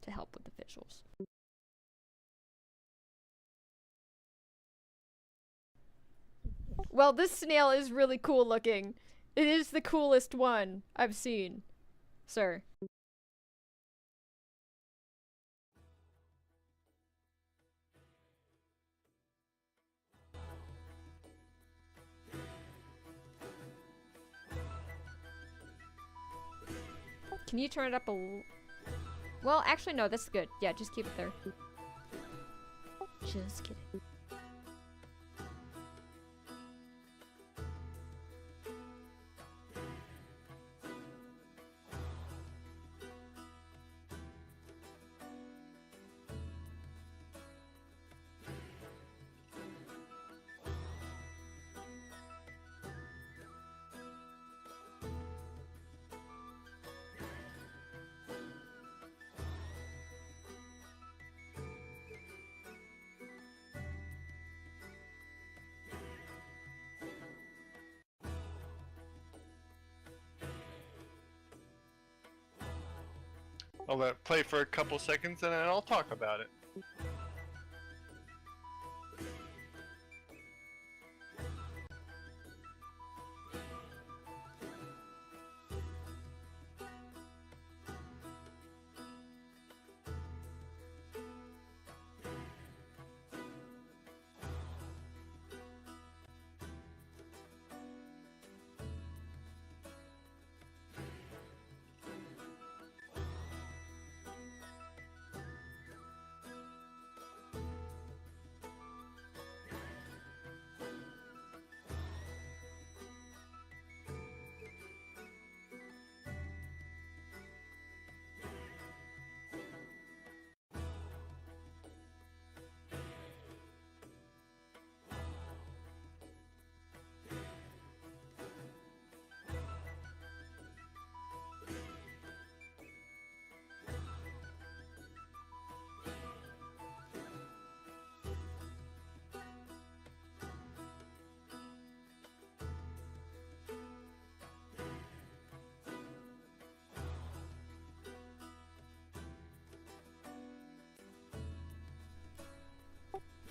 [SPEAKER 1] to help with the visuals. Well, this snail is really cool looking. It is the coolest one I've seen, sir. Can you turn it up a well, actually, no, that's good. Yeah, just keep it there. Just kidding.
[SPEAKER 2] I'll let it play for a couple seconds and then I'll talk about it.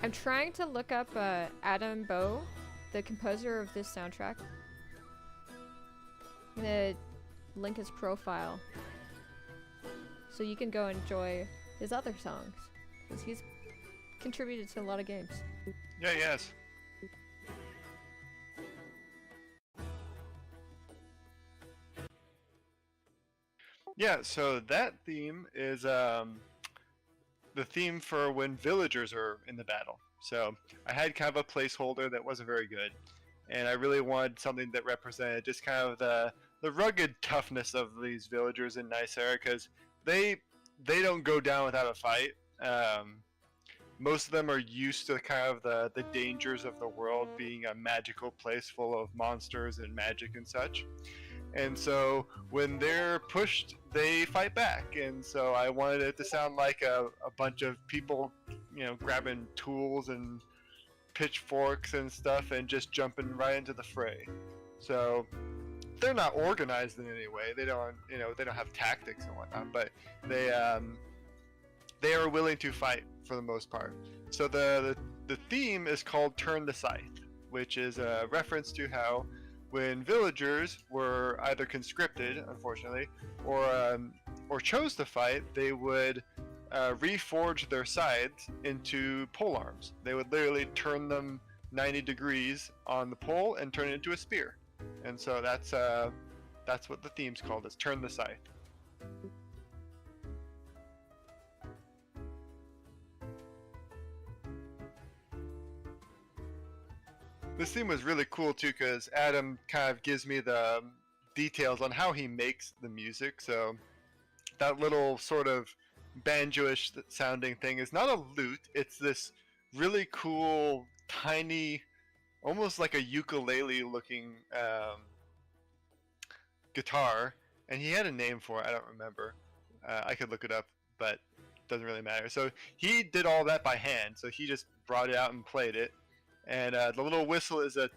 [SPEAKER 1] I'm trying to look up Adam Bow, the composer of this soundtrack. I'm gonna link his profile so you can go enjoy his other songs, because he's contributed to a lot of games.
[SPEAKER 2] Yeah, yes. Yeah, so that theme is the theme for when villagers are in the battle. So I had kind of a placeholder that wasn't very good, and I really wanted something that represented just kind of the rugged toughness of these villagers in Nysera, because they don't go down without a fight. Most of them are used to kind of the dangers of the world being a magical place full of monsters and magic and such. And so when they're pushed, they fight back. And so I wanted it to sound like a bunch of people, you know, grabbing tools and pitchforks and stuff and just jumping right into the fray. So they're not organized in any way. They don't, you know, they don't have tactics and whatnot, but they are willing to fight for the most part. So the theme is called Turn the Scythe, which is a reference to how when villagers were either conscripted, unfortunately, or chose to fight, they would reforge their scythes into polearms. They would literally turn them 90 degrees on the pole and turn it into a spear. And so that's what the theme's called, is Turn the Scythe. This theme was really cool too, because Adam kind of gives me the details on how he makes the music. So that little sort of banjo-ish sounding thing is not a lute. It's this really cool, tiny, almost like a ukulele looking guitar. And he had a name for it, I don't remember. I could look it up, but it doesn't really matter. So he did all that by hand. So he just brought it out and played it. And the little whistle is a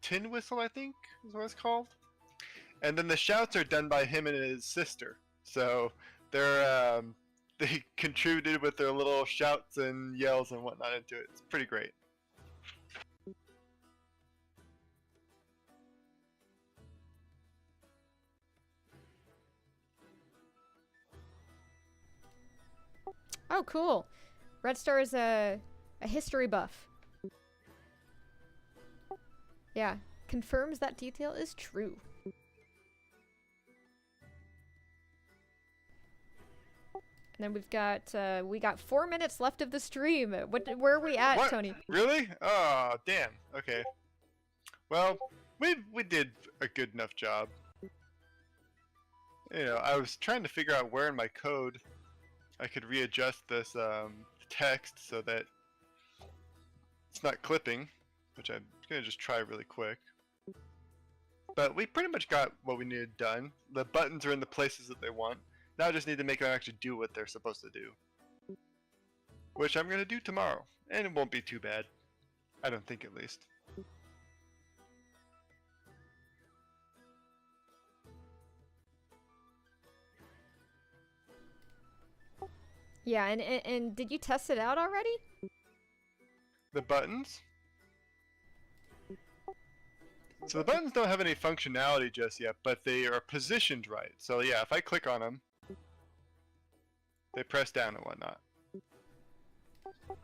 [SPEAKER 2] tin whistle, I think is what it's called. And then the shouts are done by him and his sister. So they're they contributed with their little shouts and yells and whatnot into it. It's pretty great.
[SPEAKER 1] Oh, cool. Red Star is a history buff. Yeah, confirms that detail is true. And then we got 4 minutes left of the stream. Where are we at,
[SPEAKER 2] What?
[SPEAKER 1] Tony?
[SPEAKER 2] Really? Oh, damn. Okay. Well, we did a good enough job. You know, I was trying to figure out where in my code I could readjust this text so that it's not clipping, which I'm gonna just try really quick. But we pretty much got what we needed done. The buttons are in the places that they want. Now I just need to make them actually do what they're supposed to do. Which I'm gonna do tomorrow. And it won't be too bad. I don't think, at least.
[SPEAKER 1] Yeah, and did you test it out already?
[SPEAKER 2] The buttons? So the buttons don't have any functionality just yet, but they are positioned right. So yeah, if I click on them, they press down and whatnot.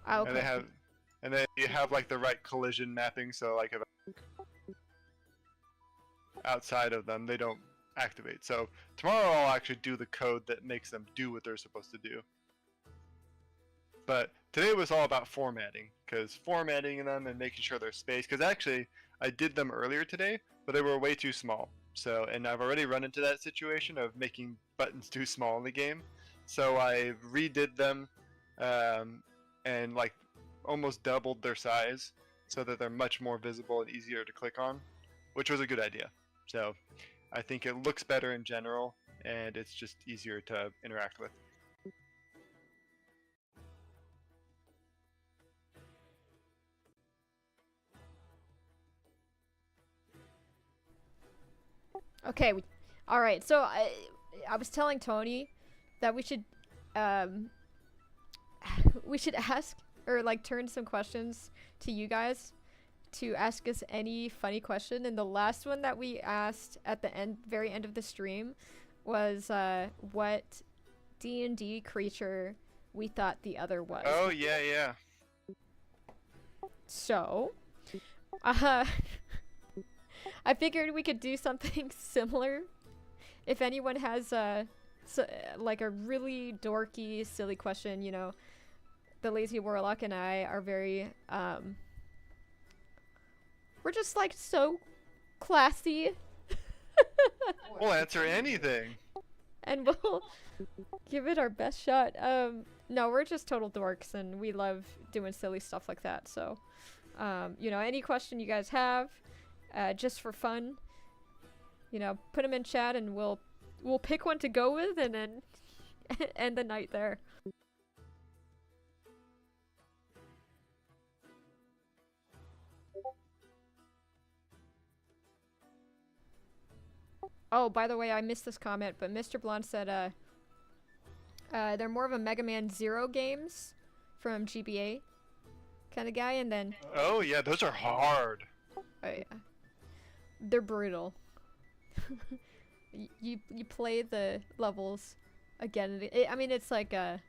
[SPEAKER 1] Oh, okay.
[SPEAKER 2] And then you have like the right collision mapping. So like if outside of them, they don't activate. So tomorrow I'll actually do the code that makes them do what they're supposed to do. But today was all about formatting, because formatting them and making sure they're spaced. Because actually, I did them earlier today, but they were way too small. So, and I've already run into that situation of making buttons too small in the game. So I redid them and like almost doubled their size so that they're much more visible and easier to click on, which was a good idea. So I think it looks better in general, and it's just easier to interact with.
[SPEAKER 1] Okay, all right. So I was telling Tony that we should ask or like turn some questions to you guys to ask us any funny question. And the last one that we asked at the very end of the stream was what D&D creature we thought the other was.
[SPEAKER 2] Oh yeah.
[SPEAKER 1] So, I figured we could do something similar. If anyone has like a really dorky, silly question, you know, the Lazy Warlock and I are very we're just like so classy.
[SPEAKER 2] We'll answer anything.
[SPEAKER 1] And we'll give it our best shot. No, we're just total dorks and we love doing silly stuff like that. So, you know, any question you guys have, just for fun, you know, put them in chat and we'll pick one to go with and then end the night there. Oh, by the way, I missed this comment, but Mr. Blonde said, they're more of a Mega Man Zero games from GBA kind of guy, and then...
[SPEAKER 2] Oh yeah, those are hard.
[SPEAKER 1] Oh yeah. They're brutal. you play the levels again. I mean, it's like, they're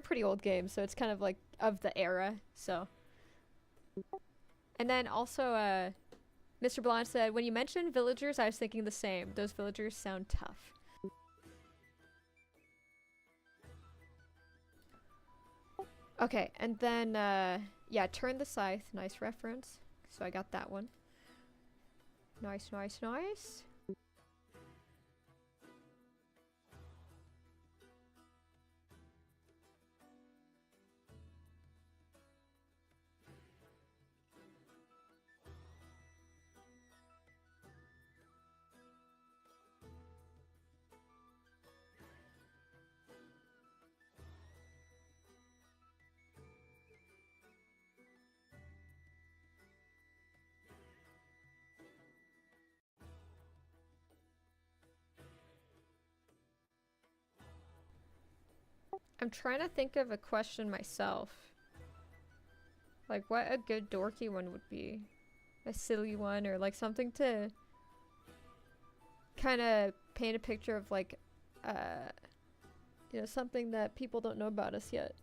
[SPEAKER 1] pretty old games, so it's kind of like of the era, so... And then also, Mr. Blonde said, when you mentioned villagers, I was thinking the same. Those villagers sound tough. Okay, and then, yeah, turn the scythe. Nice reference. So I got that one. Nice. I'm trying to think of a question myself. Like, what a good dorky one would be. A silly one, or like something to kind of paint a picture of like, you know, something that people don't know about us yet.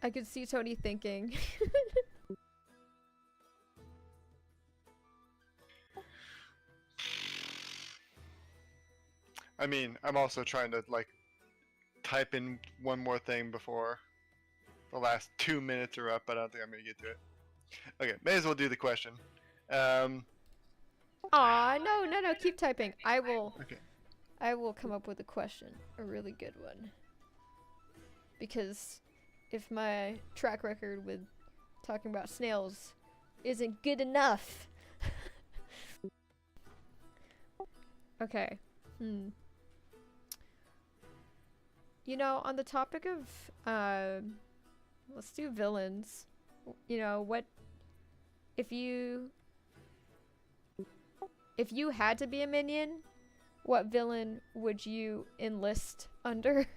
[SPEAKER 1] I could see Tony thinking.
[SPEAKER 2] I mean, I'm also trying to like type in one more thing before the last 2 minutes are up, but I don't think I'm gonna get to it. Okay, may as well do the question.
[SPEAKER 1] Aw, no, keep typing.
[SPEAKER 2] Okay.
[SPEAKER 1] I will come up with a question, a really good one. Because if my track record with talking about snails isn't good enough. Okay. You know, on the topic of, let's do villains. You know, what if you had to be a minion, what villain would you enlist under?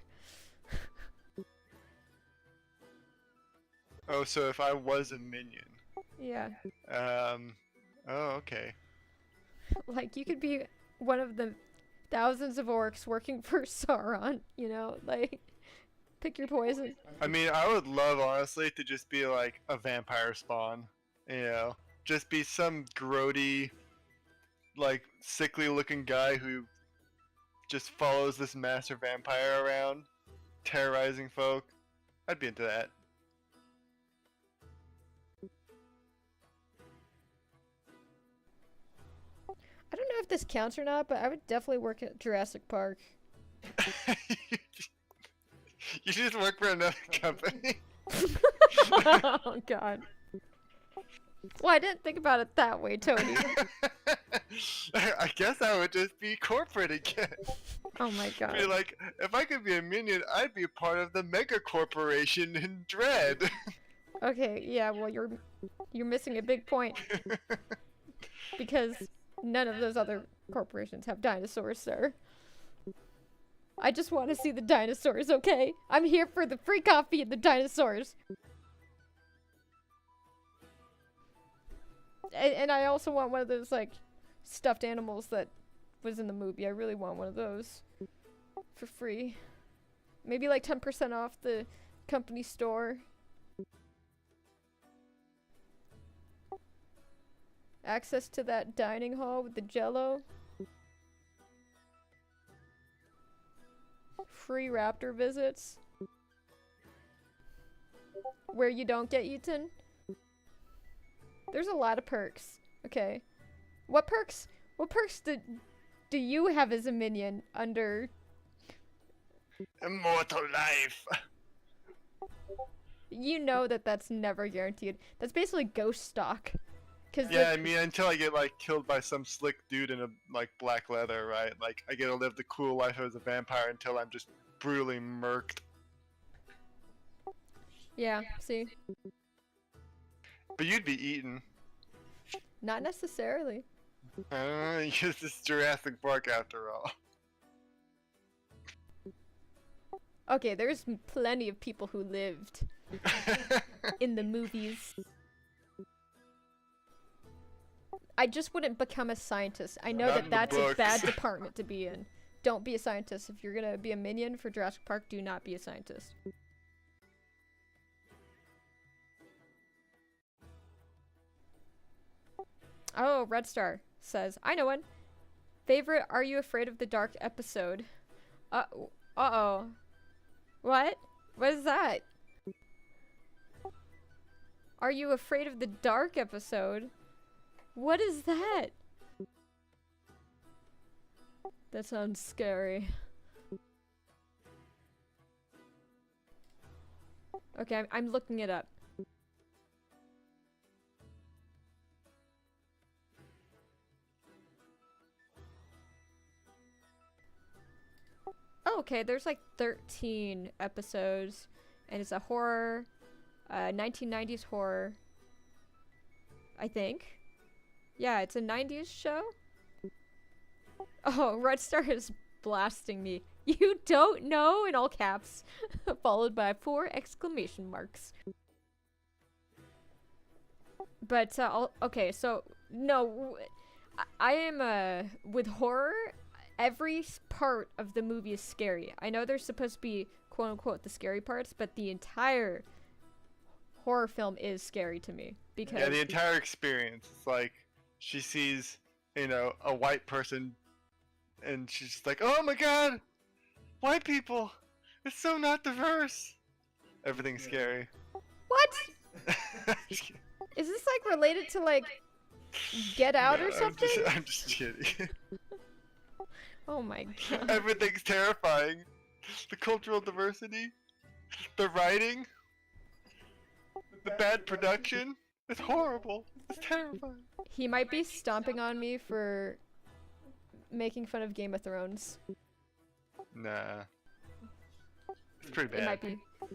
[SPEAKER 2] Oh, so if I was a minion.
[SPEAKER 1] Yeah.
[SPEAKER 2] Oh, okay.
[SPEAKER 1] Like, you could be one of the thousands of orcs working for Sauron, you know? Like, pick your poison.
[SPEAKER 2] I mean, I would love, honestly, to just be like a vampire spawn. You know? Just be some grody, like, sickly looking guy who just follows this master vampire around, terrorizing folk. I'd be into that.
[SPEAKER 1] I don't know if this counts or not, but I would definitely work at Jurassic Park.
[SPEAKER 2] You just work for another company?
[SPEAKER 1] Oh, God. Well, I didn't think about it that way, Tony.
[SPEAKER 2] I guess I would just be corporate again.
[SPEAKER 1] Oh my God.
[SPEAKER 2] Be like, if I could be a minion, I'd be part of the mega corporation in Dread.
[SPEAKER 1] Okay, yeah, well you're missing a big point because none of those other corporations have dinosaurs, sir. I just want to see the dinosaurs, okay? I'm here for the free coffee and the dinosaurs. And I also want one of those, like, stuffed animals that was in the movie. I really want one of those for free. Maybe like 10% off the company store. Access to that dining hall with the jello. Free raptor visits. Where you don't get eaten. There's a lot of perks. Okay. What perks do you have as a minion under
[SPEAKER 2] Immortal life.
[SPEAKER 1] You know that's never guaranteed. That's basically ghost stock. Cause
[SPEAKER 2] yeah, I mean, until I get, like, killed by some slick dude in a, like, black leather, right? Like, I get to live the cool life as a vampire until I'm just brutally murked.
[SPEAKER 1] Yeah, see?
[SPEAKER 2] But you'd be eaten.
[SPEAKER 1] Not necessarily.
[SPEAKER 2] This is Jurassic Park after all.
[SPEAKER 1] Okay, there's plenty of people who lived in the movies. I just wouldn't become a scientist. I know
[SPEAKER 2] Not
[SPEAKER 1] that's
[SPEAKER 2] in the
[SPEAKER 1] a bad
[SPEAKER 2] books.
[SPEAKER 1] department to be in. Don't be a scientist. If you're gonna be a minion for Jurassic Park, do not be a scientist. Oh, Red Star says, I know one. Favorite Are You Afraid of the Dark episode? Uh-oh. What? What is that? Are You Afraid of the Dark episode? What is that? That sounds scary. Okay, I'm looking it up. Oh, okay, there's like 13 episodes, and it's a horror, 1990s horror, I think. Yeah, it's a 90s show. Oh, Red Star is blasting me. You don't know, in all caps, followed by 4 exclamation marks. But, okay, so, no, I am, with horror, every part of the movie is scary. I know there's supposed to be, quote-unquote, the scary parts, but the entire horror film is scary to me. Because
[SPEAKER 2] Yeah, the entire experience. It's like, she sees, you know, a white person, and she's just like, oh my god! White people! It's so not diverse! Everything's scary.
[SPEAKER 1] What? Is this, like, related to, like, Get Out
[SPEAKER 2] No,
[SPEAKER 1] or something?
[SPEAKER 2] I'm just kidding.
[SPEAKER 1] Oh my god.
[SPEAKER 2] Everything's terrifying. The cultural diversity, the writing, the bad production. It's horrible. It's terrifying.
[SPEAKER 1] He might be stomping on me for making fun of Game of Thrones.
[SPEAKER 2] Nah. It's pretty bad.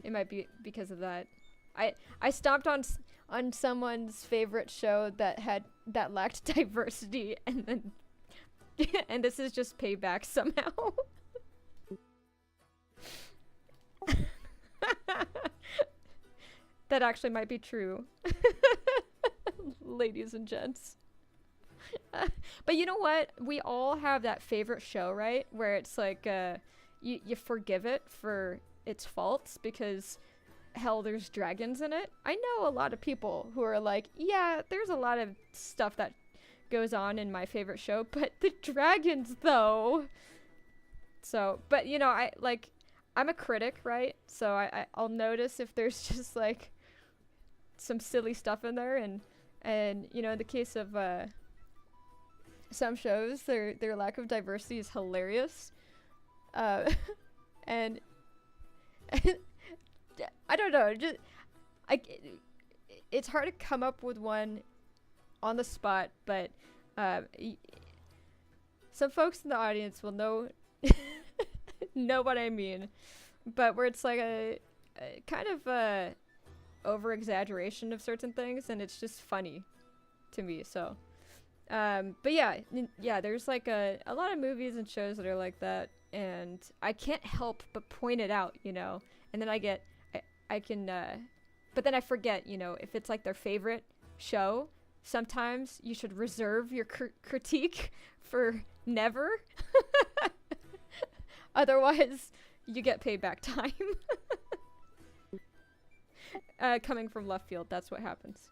[SPEAKER 1] It might be because of that. I stomped on someone's favorite show that lacked diversity, and then and this is just payback somehow. That actually might be true. Ladies and gents. But you know what? We all have that favorite show, right? Where it's like, you forgive it for its faults because, hell, there's dragons in it. I know a lot of people who are like, yeah, there's a lot of stuff that goes on in my favorite show, but the dragons, though. So, but, you know, I'm a critic, right? So I'll notice if there's just, like, some silly stuff in there, and you know, in the case of some shows, their lack of diversity is hilarious, and I don't know, it's hard to come up with one on the spot, but some folks in the audience will know know what I mean, but where it's like a kind of over exaggeration of certain things, and it's just funny to me. So but yeah, there's like a lot of movies and shows that are like that, and I can't help but point it out, you know. And then I can but then I forget, you know, if it's like their favorite show, sometimes you should reserve your critique for never. Otherwise you get payback time. Coming from left field, that's what happens.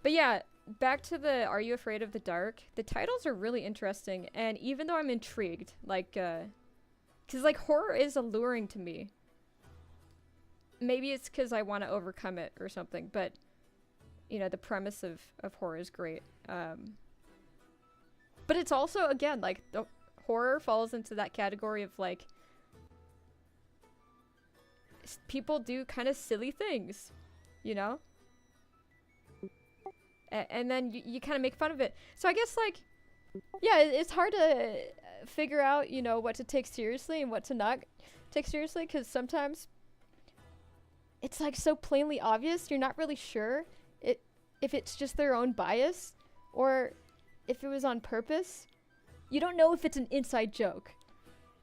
[SPEAKER 1] But yeah, back to the Are You Afraid of the Dark? The titles are really interesting, and even though I'm intrigued, like, cause like horror is alluring to me. Maybe it's cause I want to overcome it or something, but you know, the premise of horror is great. But it's also, again, like, the horror falls into that category of like, people do kind of silly things, you know? And then you kind of make fun of it. So I guess, like, yeah, it's hard to figure out, you know, what to take seriously and what to not take seriously, because sometimes it's, like, so plainly obvious, you're not really sure if it's just their own bias or if it was on purpose. You don't know if it's an inside joke.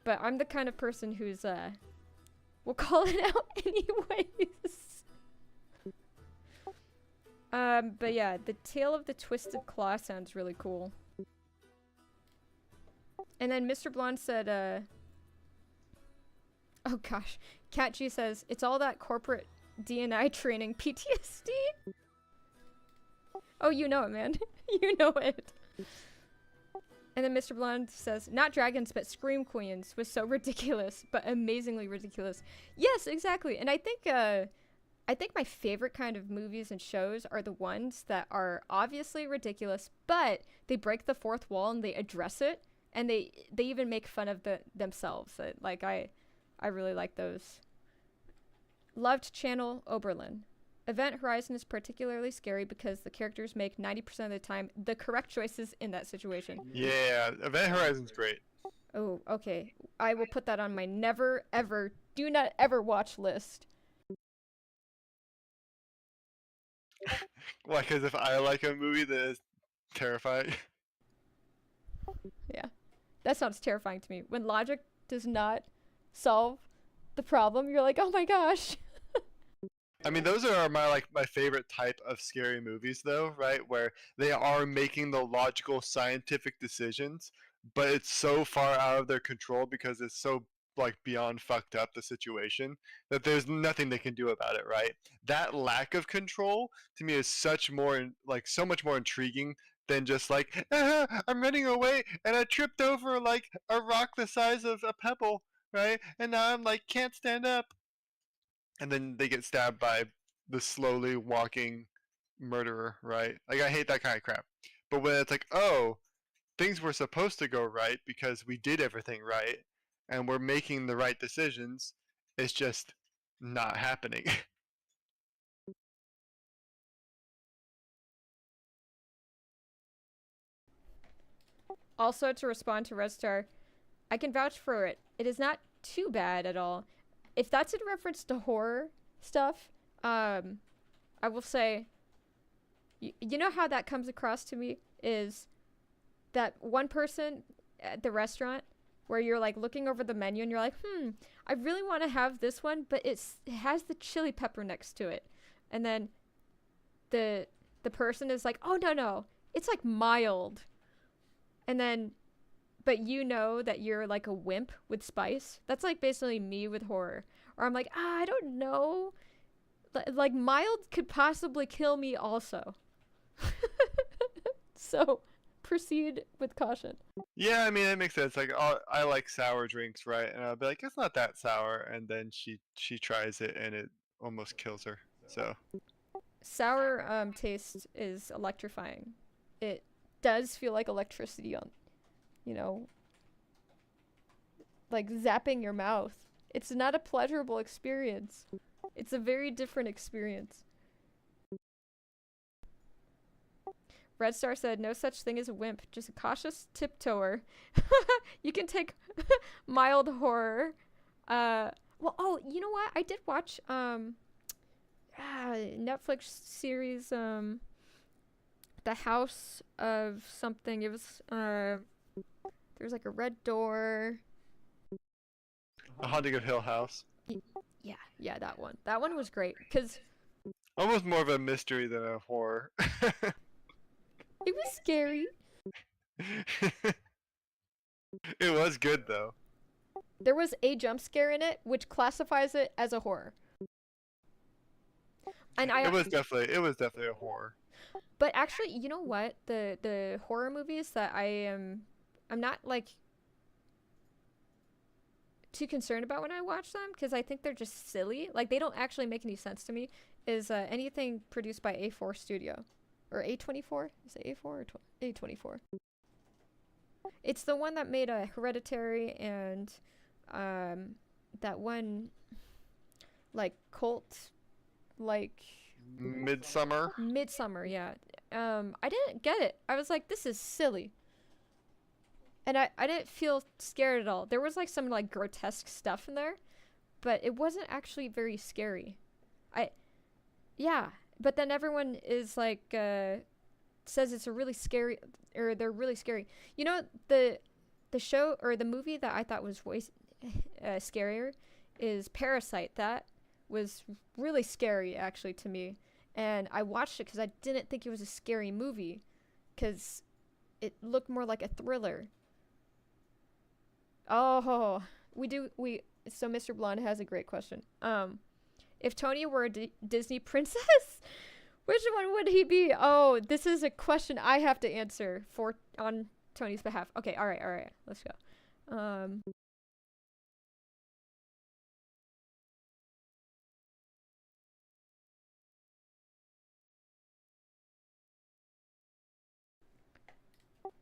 [SPEAKER 1] But I'm the kind of person who's, we'll call it out anyways. But yeah, the Tale of the Twisted Claw sounds really cool. And then Mr. Blonde said, oh gosh, Cat G says, it's all that corporate D&I training PTSD. Oh, you know it, man. You know it. And then Mr. Blonde says, not dragons, but Scream Queens was so ridiculous, but amazingly ridiculous. Yes, exactly. And I think my favorite kind of movies and shows are the ones that are obviously ridiculous, but they break the fourth wall and they address it, and they even make fun of themselves. Like, I really like those. Loved Channel Oberlin. Event Horizon is particularly scary because the characters make 90% of the time the correct choices in that situation.
[SPEAKER 2] Yeah, Event Horizon's great.
[SPEAKER 1] Oh, okay. I will put that on my never, ever, do not ever watch list.
[SPEAKER 2] Why? Because if I like a movie that is terrifying.
[SPEAKER 1] Yeah. That sounds terrifying to me. When logic does not solve the problem, you're like, oh my gosh.
[SPEAKER 2] I mean, those are my favorite type of scary movies, though, right? Where they are making the logical, scientific decisions, but it's so far out of their control because it's so like beyond fucked up, the situation, that there's nothing they can do about it, right? That lack of control to me is so much more intriguing than just like, I'm running away and I tripped over like a rock the size of a pebble, right? And now I'm like can't stand up. And then they get stabbed by the slowly walking murderer, right? Like, I hate that kind of crap. But when it's like, oh, things were supposed to go right because we did everything right and we're making the right decisions, it's just not happening.
[SPEAKER 1] Also, to respond to Red Star, I can vouch for it. It is not too bad at all. If that's in reference to horror stuff, I will say, you know how that comes across to me is that one person at the restaurant where you're like looking over the menu and you're like, I really want to have this one, but it has the chili pepper next to it. And then the person is like, oh, no, it's like mild. And then, but you know that you're like a wimp with spice. That's like basically me with horror. Or I'm like, I don't know. Like mild could possibly kill me also. So proceed with caution.
[SPEAKER 2] Yeah, I mean, it makes sense. Like, I like sour drinks, right? And I'll be like, it's not that sour. And then she tries it and it almost kills her. So
[SPEAKER 1] Sour taste is electrifying. It does feel like electricity on, you know, like zapping your mouth. It's not a pleasurable experience. It's a very different experience. Red Star said, no such thing as a wimp, just a cautious tiptoer. You can take mild horror. Well, oh, you know what? I did watch Netflix series, The House of something. It was, there's like a red door.
[SPEAKER 2] The Haunting of Hill House.
[SPEAKER 1] Yeah, that one. That one was great, because
[SPEAKER 2] Almost more of a mystery than a horror.
[SPEAKER 1] it was scary.
[SPEAKER 2] It was good though.
[SPEAKER 1] There was a jump scare in it, which classifies it as a horror. And
[SPEAKER 2] It was definitely a horror.
[SPEAKER 1] But actually, you know what? The horror movies that I'm not like too concerned about when I watch them, because I think they're just silly. Like, they don't actually make any sense to me. Is anything produced by A4 Studio or A24? Is it A4 or A24? It's the one that made Hereditary and that one like cult, like
[SPEAKER 2] Midsummer.
[SPEAKER 1] Midsummer, yeah. I didn't get it. I was like, this is silly. And I didn't feel scared at all. There was like some like grotesque stuff in there, but it wasn't actually very scary. Yeah, but then everyone is like says it's a really scary, or they're really scary. You know, the show or the movie that I thought was way scarier is Parasite. That was really scary actually to me, and I watched it because I didn't think it was a scary movie, because it looked more like a thriller. Oh, so Mr. Blonde has a great question. If Tony were a Disney princess, which one would he be? Oh, this is a question I have to answer on Tony's behalf. Okay, all right, let's go.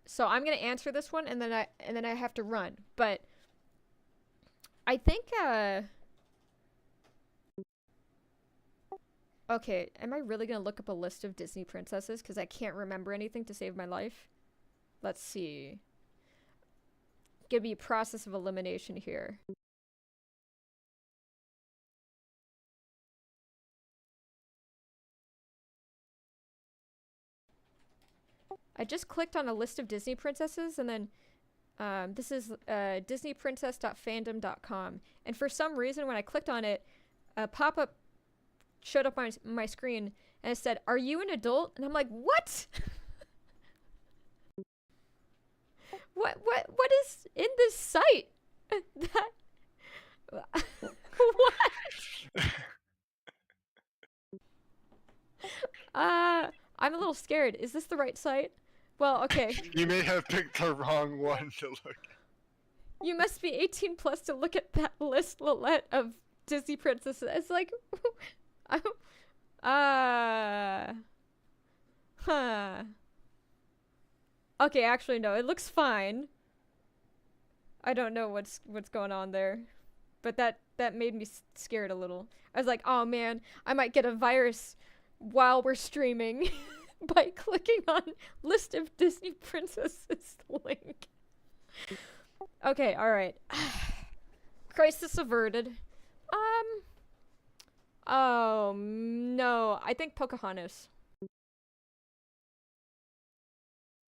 [SPEAKER 1] So I'm gonna answer this one, and then I have to run. But I think okay, am I really gonna look up a list of Disney princesses? Because I can't remember anything to save my life. Let's see. Gonna be a process of elimination here. I just clicked on a list of Disney princesses, and then this is disneyprincess.fandom.com. And for some reason, when I clicked on it, a pop-up showed up on my screen, and it said, "Are you an adult?" And I'm like, what? What is in this site? That what? I'm a little scared. Is this the right site? Well, okay.
[SPEAKER 2] You may have picked the wrong one to look at.
[SPEAKER 1] You must be 18 plus to look at that list, Lillette, of Disney princesses. It's like, huh. Okay, actually, no. It looks fine. I don't know what's going on there, but that made me scared a little. I was like, oh man, I might get a virus while we're streaming by clicking on list of Disney princesses link. Okay, all right. Crisis averted. Oh no, I think Pocahontas.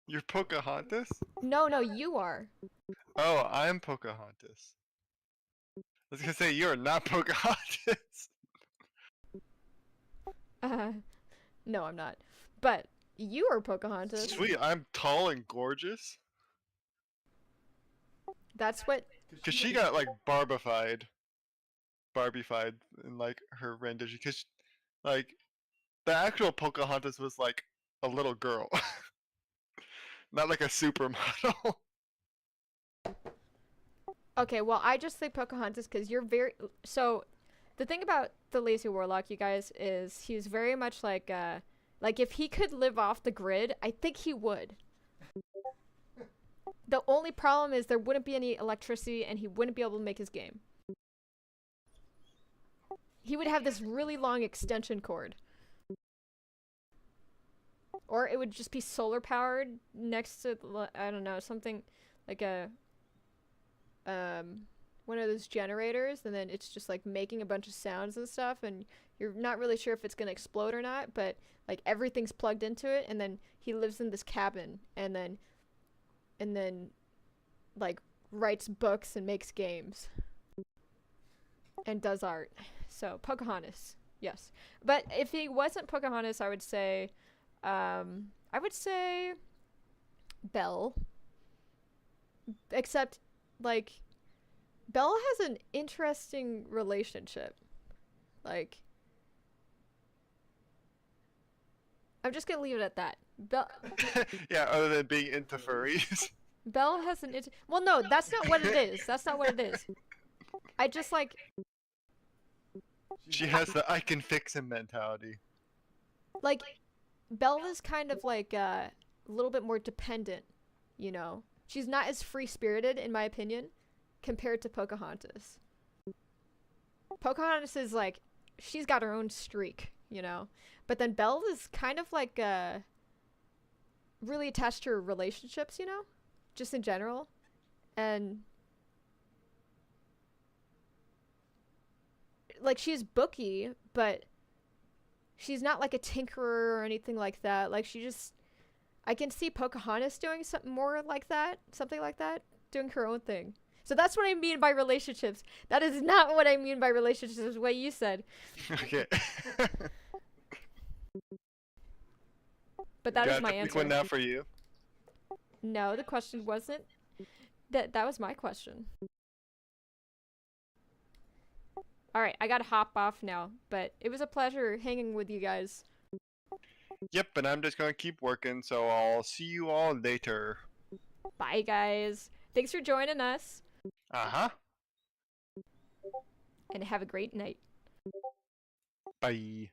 [SPEAKER 2] You're Pocahontas?
[SPEAKER 1] No, you are.
[SPEAKER 2] Oh, I'm Pocahontas. I was gonna say you're not Pocahontas.
[SPEAKER 1] No, I'm not. But you are Pocahontas.
[SPEAKER 2] Sweet, I'm tall and gorgeous.
[SPEAKER 1] That's what.
[SPEAKER 2] Cause she got like barbified in like her rendition. Cause like the actual Pocahontas was like a little girl, not like a supermodel.
[SPEAKER 1] Okay, well, I just say Pocahontas because you're very. So, the thing about the Lazy Warlock, you guys, is he's very much like if he could live off the grid, I think he would. The only problem is there wouldn't be any electricity, and he wouldn't be able to make his game. He would have this really long extension cord. Or it would just be solar powered next to, I don't know, something like a, one of those generators, and then it's just like making a bunch of sounds and stuff, and you're not really sure if it's gonna explode or not, but like everything's plugged into it, and then he lives in this cabin, and then like writes books and makes games and does art. So Pocahontas, yes. But if he wasn't Pocahontas, I would say Belle. Except like Belle has an interesting relationship. Like, I'm just gonna leave it at that.
[SPEAKER 2] Yeah, other than being into furries.
[SPEAKER 1] Belle has an well, no, that's not what it is. That's not what it is. I just like
[SPEAKER 2] She has the I can fix him mentality.
[SPEAKER 1] like Belle is kind of like a little bit more dependent, you know. She's not as free-spirited, in my opinion, compared to Pocahontas. Pocahontas is like, she's got her own streak, you know. But then Belle is kind of like really attached to her relationships, you know, just in general. And like, she's booky, but she's not like a tinkerer or anything like that. Like, I can see Pocahontas doing something more like that, something like that, doing her own thing. So that's what I mean by relationships. That is not what I mean by relationships, what you said.
[SPEAKER 2] Okay.
[SPEAKER 1] But that is my answer.
[SPEAKER 2] One now for you.
[SPEAKER 1] No, the question wasn't. That was my question. Alright, I gotta hop off now, but it was a pleasure hanging with you guys.
[SPEAKER 2] Yep, and I'm just gonna keep working, so I'll see you all later.
[SPEAKER 1] Bye, guys. Thanks for joining us.
[SPEAKER 2] Uh-huh.
[SPEAKER 1] And have a great night.
[SPEAKER 2] Bye.